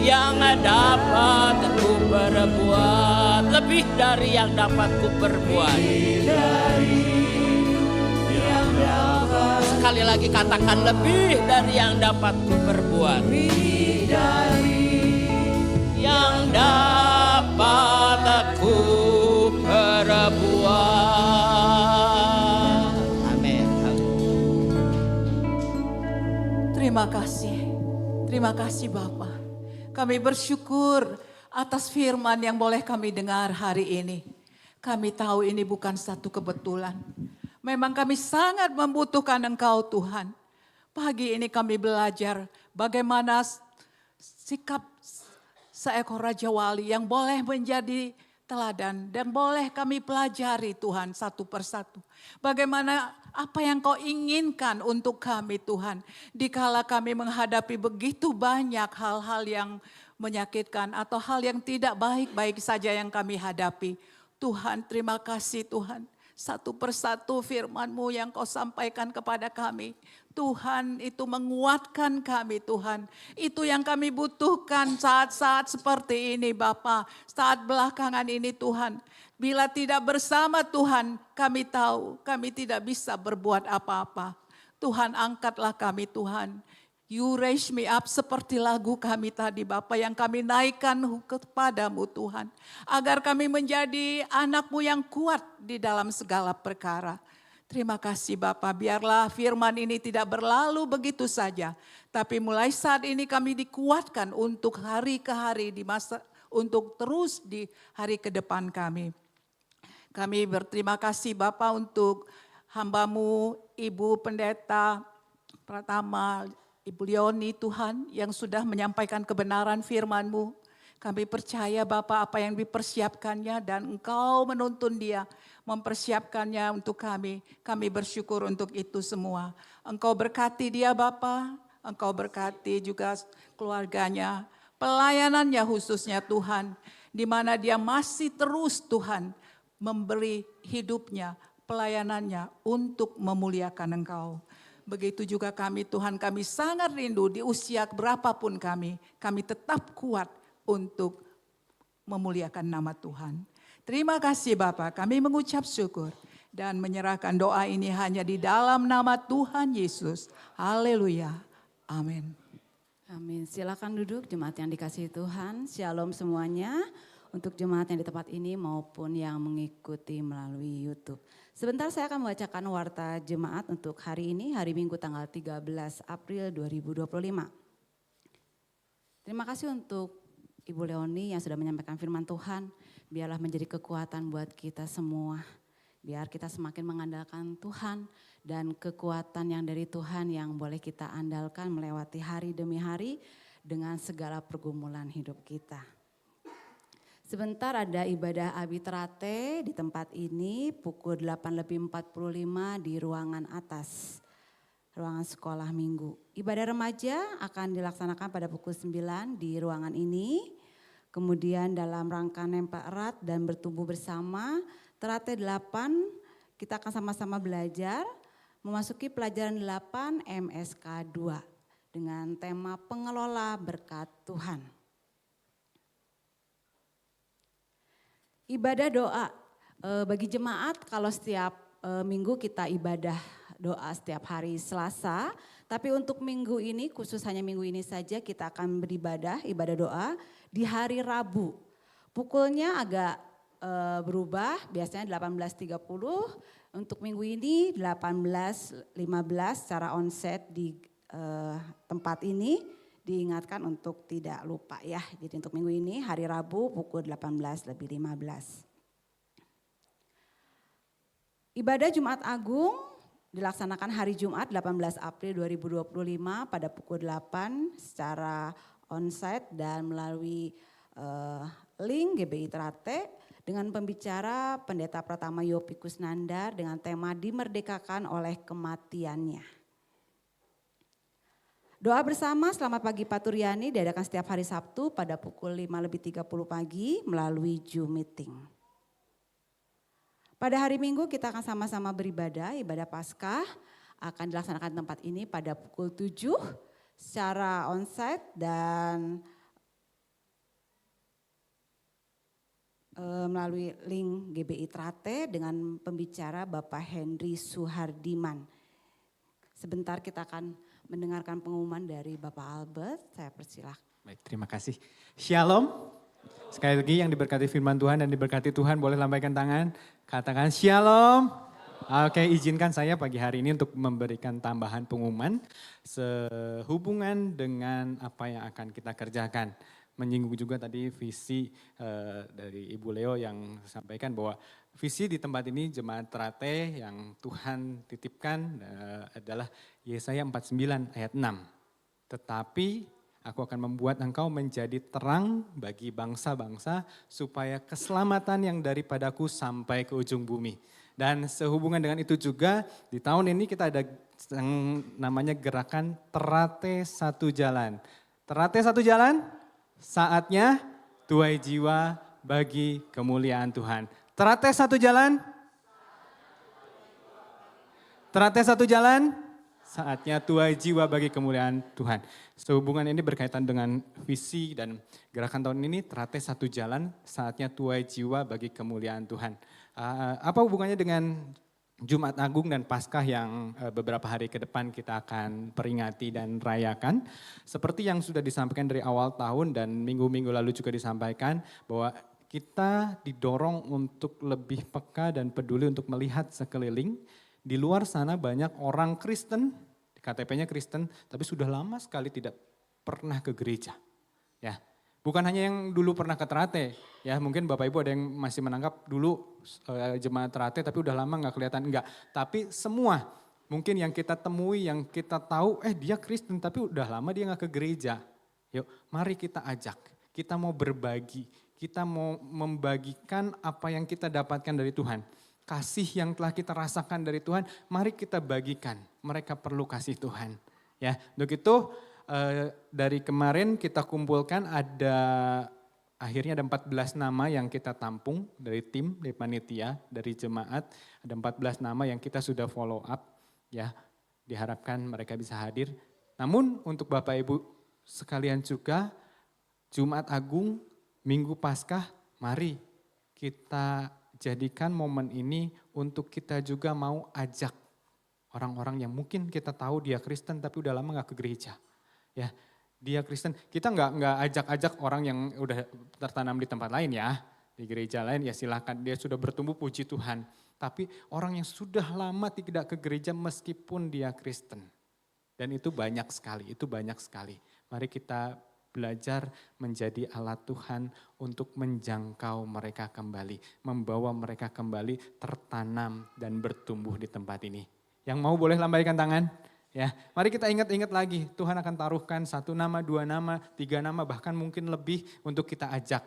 yang dapat ku perbuat. Lebih dari yang dapat ku perbuat. Sekali lagi katakan lebih dari yang dapat ku perbuat. Yang dapat aku perbuat. Amin. Terima kasih Bapa. Kami bersyukur atas firman yang boleh kami dengar hari ini. Kami tahu ini bukan satu kebetulan. Memang kami sangat membutuhkan Engkau Tuhan. Pagi ini kami belajar bagaimana sikap seekor Raja Wali yang boleh menjadi teladan. Dan boleh kami pelajari Tuhan satu persatu. Bagaimana apa yang Kau inginkan untuk kami Tuhan. Dikala kami menghadapi begitu banyak hal-hal yang menyakitkan atau hal yang tidak baik-baik saja yang kami hadapi. Tuhan, terima kasih Tuhan. Satu persatu firman-Mu yang Kau sampaikan kepada kami. Tuhan, itu menguatkan kami Tuhan. Itu yang kami butuhkan saat-saat seperti ini Bapa. Saat belakangan ini Tuhan. Bila tidak bersama Tuhan, kami tahu kami tidak bisa berbuat apa-apa. Tuhan, angkatlah kami Tuhan. You raise me up seperti lagu kami tadi Bapa yang kami naikkan kepadamu Tuhan. Agar kami menjadi anak-Mu yang kuat di dalam segala perkara. Terima kasih Bapa, biarlah firman ini tidak berlalu begitu saja. Tapi mulai saat ini kami dikuatkan untuk hari ke hari di masa, untuk terus di hari ke depan kami. Kami berterima kasih Bapa untuk hambamu, Ibu Pendeta Pratama, Ibu Leoni Tuhan yang sudah menyampaikan kebenaran firman-Mu. Kami percaya Bapa apa yang dipersiapkannya dan Engkau menuntun dia, mempersiapkannya untuk kami. Kami bersyukur untuk itu semua. Engkau berkati dia Bapa, Engkau berkati juga keluarganya, pelayanannya khususnya Tuhan, di mana dia masih terus Tuhan memberi hidupnya, pelayanannya untuk memuliakan Engkau. Begitu juga kami Tuhan, kami sangat rindu di usia berapapun kami tetap kuat untuk memuliakan nama Tuhan. Terima kasih Bapak, kami mengucap syukur dan menyerahkan doa ini hanya di dalam nama Tuhan Yesus. Haleluya. Amin. Amin. Silakan duduk jemaat yang dikasihi Tuhan. Shalom semuanya untuk jemaat yang di tempat ini maupun yang mengikuti melalui YouTube. Sebentar saya akan membacakan warta jemaat untuk hari ini, hari Minggu tanggal 13 April 2025. Terima kasih untuk Ibu Leoni yang sudah menyampaikan firman Tuhan. Biarlah menjadi kekuatan buat kita semua. Biar kita semakin mengandalkan Tuhan dan kekuatan yang dari Tuhan yang boleh kita andalkan melewati hari demi hari dengan segala pergumulan hidup kita. Sebentar ada ibadah Abitrate di tempat ini pukul 8.45 di ruangan atas, ruangan sekolah minggu. Ibadah remaja akan dilaksanakan pada pukul 9 di ruangan ini. Kemudian dalam rangka nempel erat dan bertumbuh bersama, Terate 8 kita akan sama-sama belajar memasuki pelajaran 8 MSK 2 dengan tema pengelola berkat Tuhan. Ibadah doa bagi jemaat kalau setiap minggu kita ibadah doa setiap hari Selasa, tapi untuk minggu ini khusus hanya minggu ini saja kita akan beribadah ibadah doa di hari Rabu. Pukulnya agak berubah, biasanya 18.30, untuk minggu ini 18.15 secara onset di tempat ini. Diingatkan untuk tidak lupa ya. Jadi untuk minggu ini hari Rabu pukul 18.15. Ibadah Jumat Agung dilaksanakan hari Jumat 18 April 2025 pada pukul 8 secara onsite dan melalui link GBI Trate dengan pembicara Pendeta Pratama Yopi Kusnandar dengan tema dimerdekakan oleh kematiannya. Doa bersama selamat pagi Pak Turyani diadakan setiap hari Sabtu pada pukul 5.30 pagi melalui Zoom meeting. Pada hari Minggu kita akan sama-sama beribadah, ibadah Paskah akan dilaksanakan di tempat ini pada pukul 7 secara onsite dan melalui link GBI Trate dengan pembicara Bapak Henry Suhardiman. Sebentar kita akan mendengarkan pengumuman dari Bapak Albert, saya persilahkan. Baik, terima kasih. Shalom. Sekali lagi yang diberkati firman Tuhan dan diberkati Tuhan boleh lambaikan tangan. Katakan shalom. Oke, izinkan saya pagi hari ini untuk memberikan tambahan pengumuman sehubungan dengan apa yang akan kita kerjakan. Menyinggung juga tadi visi dari Ibu Leo yang sampaikan bahwa visi di tempat ini jemaat Trate yang Tuhan titipkan adalah Yesaya 49 ayat 6. Tetapi aku akan membuat engkau menjadi terang bagi bangsa-bangsa supaya keselamatan yang daripadaku sampai ke ujung bumi. Dan sehubungan dengan itu juga di tahun ini kita ada yang namanya gerakan Terate Satu Jalan. Terate Satu Jalan, saatnya tuai jiwa bagi kemuliaan Tuhan. Terate satu jalan. Terate satu jalan. Saatnya tuai jiwa bagi kemuliaan Tuhan. Sehubungan ini berkaitan dengan visi dan gerakan tahun ini Terate satu jalan. Saatnya tuai jiwa bagi kemuliaan Tuhan. Apa hubungannya dengan Jumat Agung dan Paskah yang beberapa hari ke depan kita akan peringati dan rayakan. Seperti yang sudah disampaikan dari awal tahun dan minggu-minggu lalu juga disampaikan bahwa kita didorong untuk lebih peka dan peduli untuk melihat sekeliling. Di luar sana banyak orang Kristen, KTP-nya Kristen, tapi sudah lama sekali tidak pernah ke gereja. Ya, Bukan hanya yang dulu pernah ke Ternate, ya mungkin Bapak Ibu ada yang masih menangkap dulu jemaat Ternate tapi udah lama nggak kelihatan, enggak. Tapi semua mungkin yang kita temui, yang kita tahu, dia Kristen tapi udah lama dia nggak ke gereja. Yuk mari kita ajak, kita mau berbagi, kita mau membagikan apa yang kita dapatkan dari Tuhan. Kasih yang telah kita rasakan dari Tuhan, mari kita bagikan. Mereka perlu kasih Tuhan. Ya, untuk itu dari kemarin kita kumpulkan akhirnya ada 14 nama yang kita tampung dari tim, dari panitia, dari jemaat. Ada 14 nama yang kita sudah follow up, ya diharapkan mereka bisa hadir. Namun untuk Bapak Ibu sekalian juga, Jumat Agung, Minggu Paskah, mari kita jadikan momen ini untuk kita juga mau ajak orang-orang yang mungkin kita tahu dia Kristen tapi udah lama gak ke gereja. Ya, dia Kristen. Kita nggak ajak-ajak orang yang udah tertanam di tempat lain ya, di gereja lain ya silakan. Dia sudah bertumbuh puji Tuhan. Tapi orang yang sudah lama tidak ke gereja meskipun dia Kristen. Dan itu banyak sekali. Mari kita belajar menjadi alat Tuhan untuk menjangkau mereka kembali, membawa mereka kembali tertanam dan bertumbuh di tempat ini. Yang mau boleh lambaikan tangan? Ya, mari kita ingat-ingat lagi, Tuhan akan taruhkan 1 nama, 2 nama, 3 nama, bahkan mungkin lebih untuk kita ajak.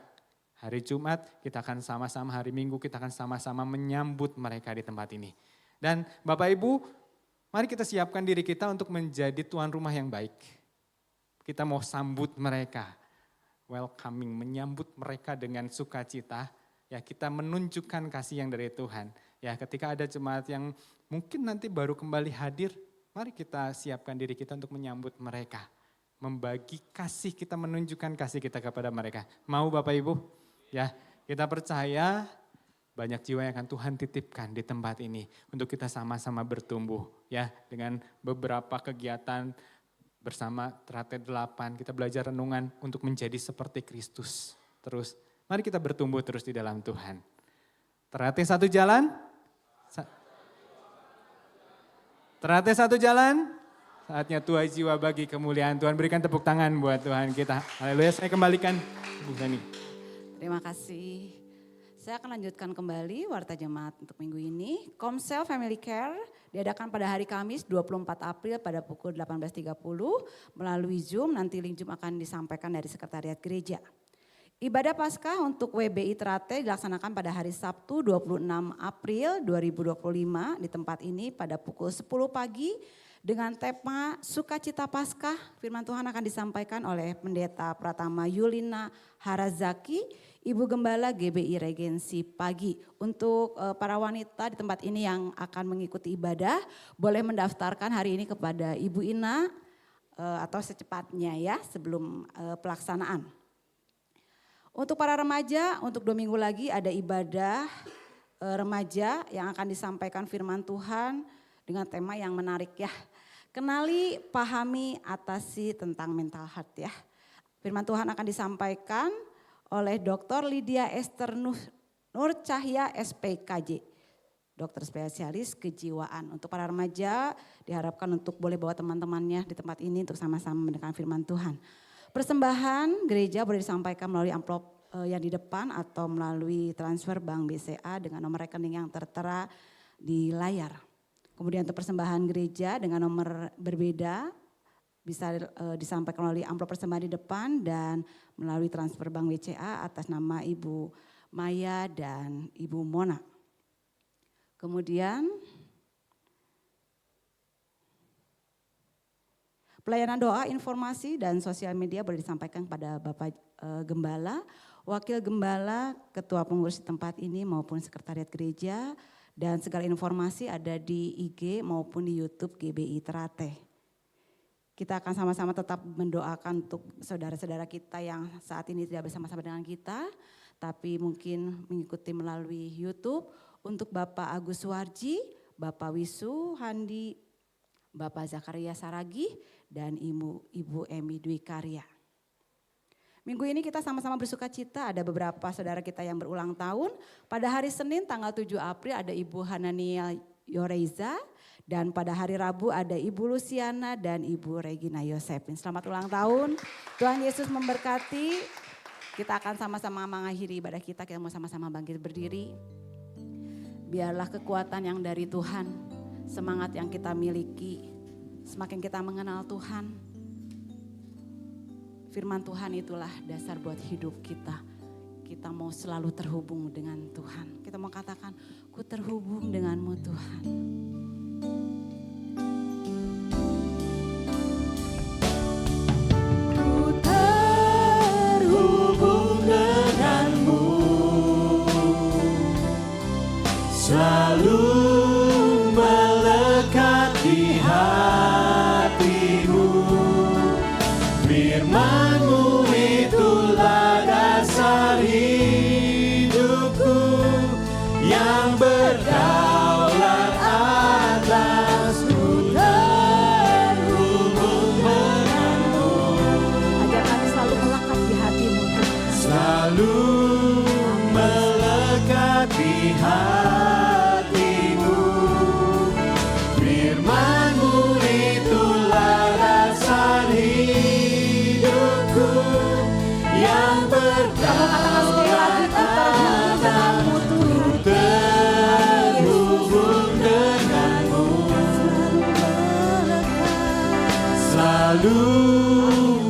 Hari Jumat kita akan sama-sama, hari Minggu kita akan sama-sama menyambut mereka di tempat ini. Dan Bapak Ibu, mari kita siapkan diri kita untuk menjadi tuan rumah yang baik. Kita mau sambut mereka, welcoming, menyambut mereka dengan sukacita. Ya, kita menunjukkan kasih yang dari Tuhan. Ya, ketika ada jemaat yang mungkin nanti baru kembali hadir, mari kita siapkan diri kita untuk menyambut mereka. Membagi kasih kita, menunjukkan kasih kita kepada mereka. Mau Bapak Ibu? Ya, kita percaya banyak jiwa yang akan Tuhan titipkan di tempat ini. Untuk kita sama-sama bertumbuh. Ya, dengan beberapa kegiatan bersama Ternate 8, kita belajar renungan untuk menjadi seperti Kristus. Terus, mari kita bertumbuh terus di dalam Tuhan. Ternate satu jalan? Ternate satu jalan, saatnya tuai jiwa bagi kemuliaan Tuhan. Berikan tepuk tangan buat Tuhan kita. Haleluya, saya kembalikan Ibu Sani. Terima kasih. Saya akan lanjutkan kembali warta jemaat untuk minggu ini. Komsel Family Care diadakan pada hari Kamis 24 April pada pukul 18.30 melalui Zoom. Nanti link Zoom akan disampaikan dari Sekretariat Gereja. Ibadah Paskah untuk WBI Ternate dilaksanakan pada hari Sabtu 26 April 2025 di tempat ini pada pukul 10 pagi dengan tema Sukacita Paskah. Firman Tuhan akan disampaikan oleh Pendeta Pratama Yulina Harazaki, Ibu Gembala GBI Regensi Pagi. Untuk para wanita di tempat ini yang akan mengikuti ibadah boleh mendaftarkan hari ini kepada Ibu Ina atau secepatnya ya sebelum pelaksanaan. Untuk para remaja, untuk 2 minggu lagi ada ibadah remaja yang akan disampaikan firman Tuhan dengan tema yang menarik ya. Kenali, pahami, atasi tentang mental health ya. Firman Tuhan akan disampaikan oleh Dr. Lydia Esther Nur Cahya SPKJ. Dokter spesialis kejiwaan. Untuk para remaja diharapkan untuk boleh bawa teman-temannya di tempat ini untuk sama-sama mendengarkan firman Tuhan. Persembahan gereja boleh disampaikan melalui amplop yang di depan atau melalui transfer Bank BCA dengan nomor rekening yang tertera di layar. Kemudian untuk persembahan gereja dengan nomor berbeda bisa disampaikan melalui amplop persembahan di depan dan melalui transfer Bank BCA atas nama Ibu Maya dan Ibu Mona. Kemudian pelayanan doa, informasi, dan sosial media boleh disampaikan kepada Bapak Gembala, Wakil Gembala, Ketua Pengurus tempat ini maupun Sekretariat Gereja, dan segala informasi ada di IG maupun di YouTube GBI Ternate. Kita akan sama-sama tetap mendoakan untuk saudara-saudara kita yang saat ini tidak bersama-sama dengan kita, tapi mungkin mengikuti melalui YouTube. Untuk Bapak Agus Warji, Bapak Wisu Handi, Bapak Zakaria Saragi, dan Ibu Emi Dwi Karya. Minggu ini kita sama-sama bersuka cita, ada beberapa saudara kita yang berulang tahun. Pada hari Senin tanggal 7 April ada Ibu Hanania Yoreza, dan pada hari Rabu ada Ibu Luciana dan Ibu Regina Yosepin. Selamat ulang tahun, Tuhan Yesus memberkati. Kita akan sama-sama mengakhiri ibadah kita mau sama-sama bangkit berdiri. Biarlah kekuatan yang dari Tuhan, semangat yang kita miliki, semakin kita mengenal Tuhan, firman Tuhan itulah dasar buat hidup kita. Kita mau selalu terhubung dengan Tuhan. Kita mau katakan, ku terhubung denganmu Tuhan. Selalu melekat di hatimu, firman-Mu itulah dasar hidupku yang berdaulat atasku, terhubung denganmu. Ajar kami selalu melekat di hatimu Tuhan. Selalu melekat di hatimu. Selalu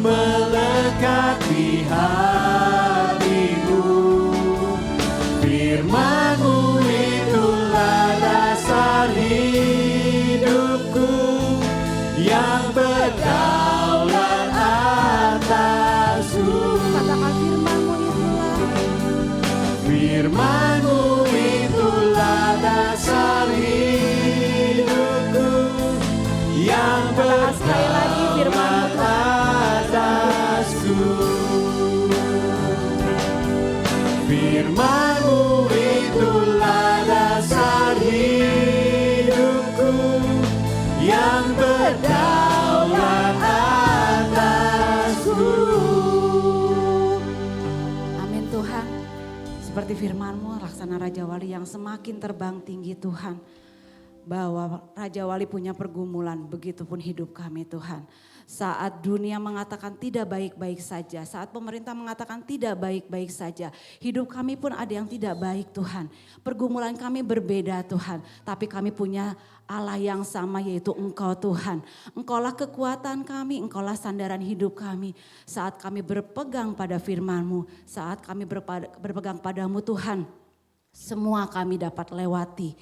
melekat di hatimu, firman-Mu itulah dasar hidupku yang berdaulat atasku. Katakan firman-Mu itulah. Firman-Mu itulah dasar hidupku yang berdaulat atasku. Firman-Mu itulah dasar hidupku yang berdaulat atasku. Amin Tuhan. Seperti firman-Mu, laksana Raja Wali yang semakin terbang tinggi Tuhan. Bahwa Raja Wali punya pergumulan, begitupun hidup kami Tuhan. Saat dunia mengatakan tidak baik-baik saja, saat pemerintah mengatakan tidak baik-baik saja, hidup kami pun ada yang tidak baik Tuhan. Pergumulan kami berbeda Tuhan, tapi kami punya Allah yang sama yaitu Engkau Tuhan. Engkaulah kekuatan kami, Engkaulah sandaran hidup kami. Saat kami berpegang pada firman-Mu, saat kami berpegang padamu Tuhan, semua kami dapat lewati.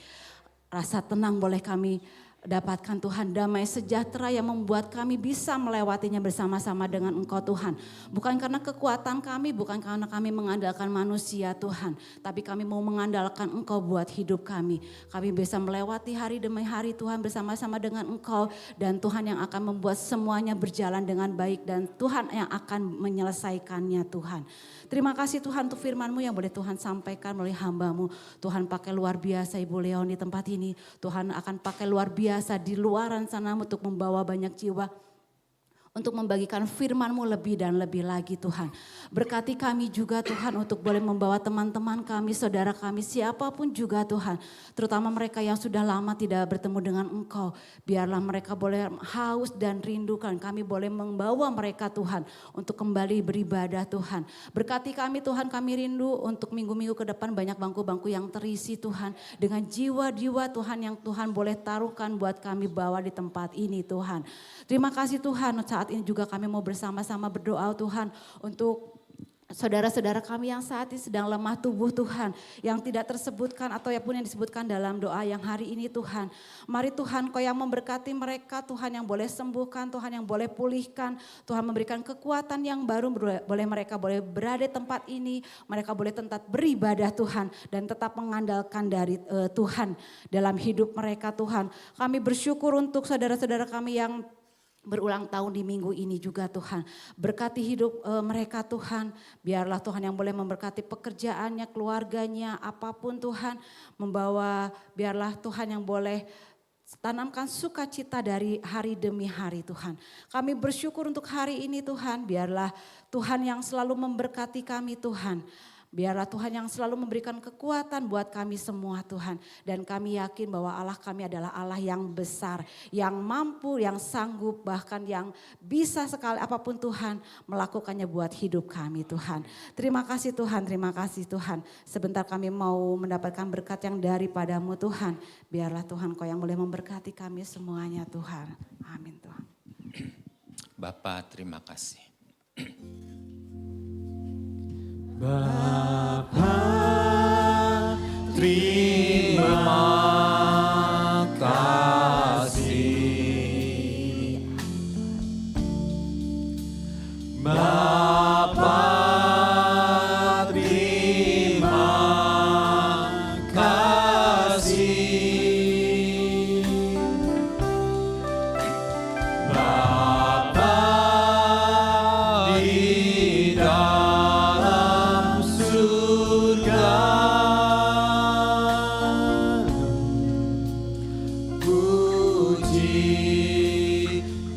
Rasa tenang boleh kami dapatkan Tuhan, damai sejahtera yang membuat kami bisa melewatinya bersama-sama dengan Engkau Tuhan. Bukan karena kekuatan kami, bukan karena kami mengandalkan manusia Tuhan. Tapi kami mau mengandalkan Engkau buat hidup kami. Kami bisa melewati hari demi hari Tuhan bersama-sama dengan Engkau. Dan Tuhan yang akan membuat semuanya berjalan dengan baik. Dan Tuhan yang akan menyelesaikannya Tuhan. Terima kasih Tuhan untuk firman-Mu yang boleh Tuhan sampaikan melalui hamba-Mu. Tuhan pakai luar biasa Ibu Leon di tempat ini. Tuhan akan pakai luar biasa di luaran sana untuk membawa banyak jiwa. Untuk membagikan firman-Mu lebih dan lebih lagi Tuhan. Berkati kami juga Tuhan untuk boleh membawa teman-teman kami, saudara kami, siapapun juga Tuhan. Terutama mereka yang sudah lama tidak bertemu dengan Engkau. Biarlah mereka boleh haus dan rindukan. Kami boleh membawa mereka Tuhan untuk kembali beribadah Tuhan. Berkati kami Tuhan, kami rindu untuk minggu-minggu ke depan banyak bangku-bangku yang terisi Tuhan. Dengan jiwa-jiwa Tuhan yang Tuhan boleh taruhkan buat kami bawa di tempat ini Tuhan. Terima kasih Tuhan, saat ini juga kami mau bersama-sama berdoa Tuhan untuk saudara-saudara kami yang saat ini sedang lemah tubuh Tuhan. Yang tidak tersebutkan atau yang disebutkan dalam doa yang hari ini Tuhan. Mari Tuhan Kau yang memberkati mereka, Tuhan yang boleh sembuhkan, Tuhan yang boleh pulihkan. Tuhan memberikan kekuatan yang baru, boleh mereka boleh berada di tempat ini. Mereka boleh tetap beribadah Tuhan dan tetap mengandalkan dari Tuhan dalam hidup mereka Tuhan. Kami bersyukur untuk saudara-saudara kami yang berulang tahun di minggu ini juga Tuhan. Berkati hidup mereka Tuhan. Biarlah Tuhan yang boleh memberkati pekerjaannya, keluarganya, apapun Tuhan. Biarlah Tuhan yang boleh tanamkan sukacita dari hari demi hari Tuhan. Kami bersyukur untuk hari ini Tuhan. Biarlah Tuhan yang selalu memberkati kami Tuhan. Biarlah Tuhan yang selalu memberikan kekuatan buat kami semua Tuhan. Dan kami yakin bahwa Allah kami adalah Allah yang besar, yang mampu, yang sanggup, bahkan yang bisa sekali apapun Tuhan melakukannya buat hidup kami Tuhan. Terima kasih Tuhan, terima kasih Tuhan. Sebentar kami mau mendapatkan berkat yang daripadamu Tuhan. Biarlah Tuhan Kau yang boleh memberkati kami semuanya Tuhan. Amin Tuhan. Bapa, terima kasih. Bapa, terima kasih. Bapa, terima kasih. Bapa di dalam surga, puji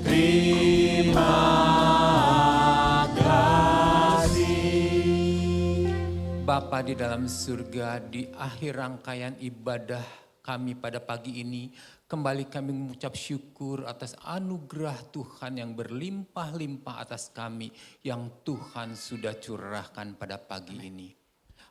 terima kasih. Bapa di dalam surga, di akhir rangkaian ibadah kami pada pagi ini, kembali kami mengucap syukur atas anugerah Tuhan yang berlimpah-limpah atas kami, yang Tuhan sudah curahkan pada pagi ini.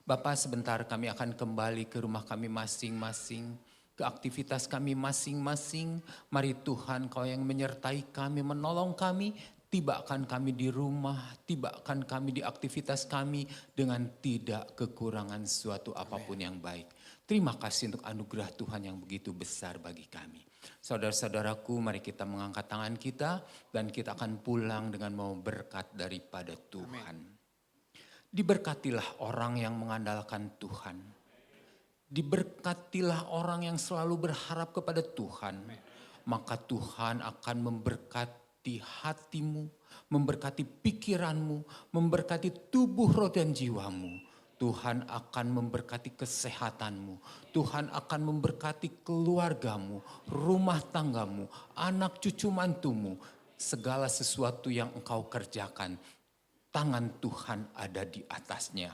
Bapa, sebentar kami akan kembali ke rumah kami masing-masing, ke aktivitas kami masing-masing. Mari Tuhan, Kau yang menyertai kami, menolong kami, tibakan kami di rumah, tibakan kami di aktivitas kami dengan tidak kekurangan suatu apapun yang baik. Terima kasih untuk anugerah Tuhan yang begitu besar bagi kami. Saudara-saudaraku, mari kita mengangkat tangan kita dan kita akan pulang dengan mau berkat daripada Tuhan. Diberkatilah orang yang mengandalkan Tuhan. Diberkatilah orang yang selalu berharap kepada Tuhan. Maka Tuhan akan memberkati hatimu, memberkati pikiranmu, memberkati tubuh, roh dan jiwamu. Tuhan akan memberkati kesehatanmu. Tuhan akan memberkati keluargamu, rumah tanggamu, anak cucu mantumu. Segala sesuatu yang engkau kerjakan, tangan Tuhan ada di atasnya.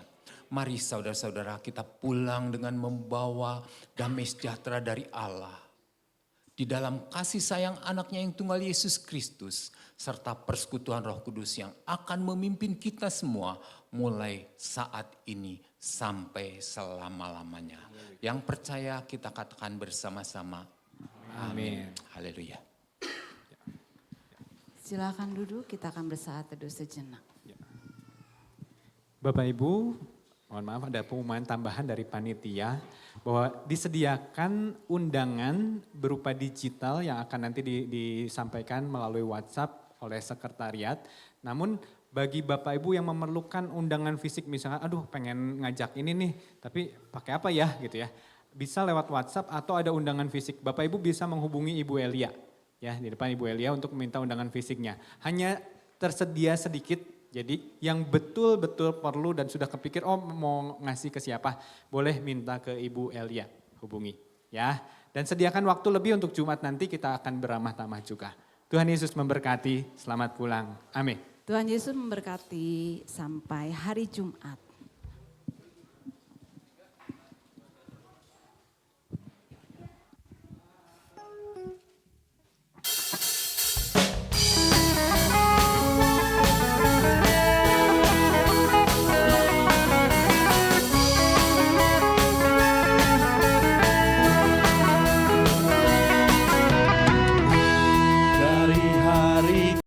Mari saudara-saudara kita pulang dengan membawa damai sejahtera dari Allah. Di dalam kasih sayang anaknya yang tunggal Yesus Kristus. Serta persekutuan Roh Kudus yang akan memimpin kita semua mulai saat ini sampai selama-lamanya. Yang percaya kita katakan bersama-sama. Amin. Haleluya. Silakan duduk, kita akan bersaat teduh sejenak. Bapak Ibu, mohon maaf ada pengumuman tambahan dari panitia bahwa disediakan undangan berupa digital yang akan nanti disampaikan melalui WhatsApp oleh sekretariat. Namun bagi Bapak Ibu yang memerlukan undangan fisik, misalnya aduh pengen ngajak ini nih tapi pakai apa ya gitu ya. Bisa lewat WhatsApp atau ada undangan fisik. Bapak Ibu bisa menghubungi Ibu Elia ya di depan Ibu Elia untuk meminta undangan fisiknya. Hanya tersedia sedikit. Jadi yang betul-betul perlu dan sudah kepikir oh mau ngasih ke siapa, boleh minta ke Ibu Elia, hubungi ya. Dan sediakan waktu lebih untuk Jumat nanti kita akan beramah tamah juga. Tuhan Yesus memberkati, selamat pulang. Amin. Tuhan Yesus memberkati sampai hari Jumat.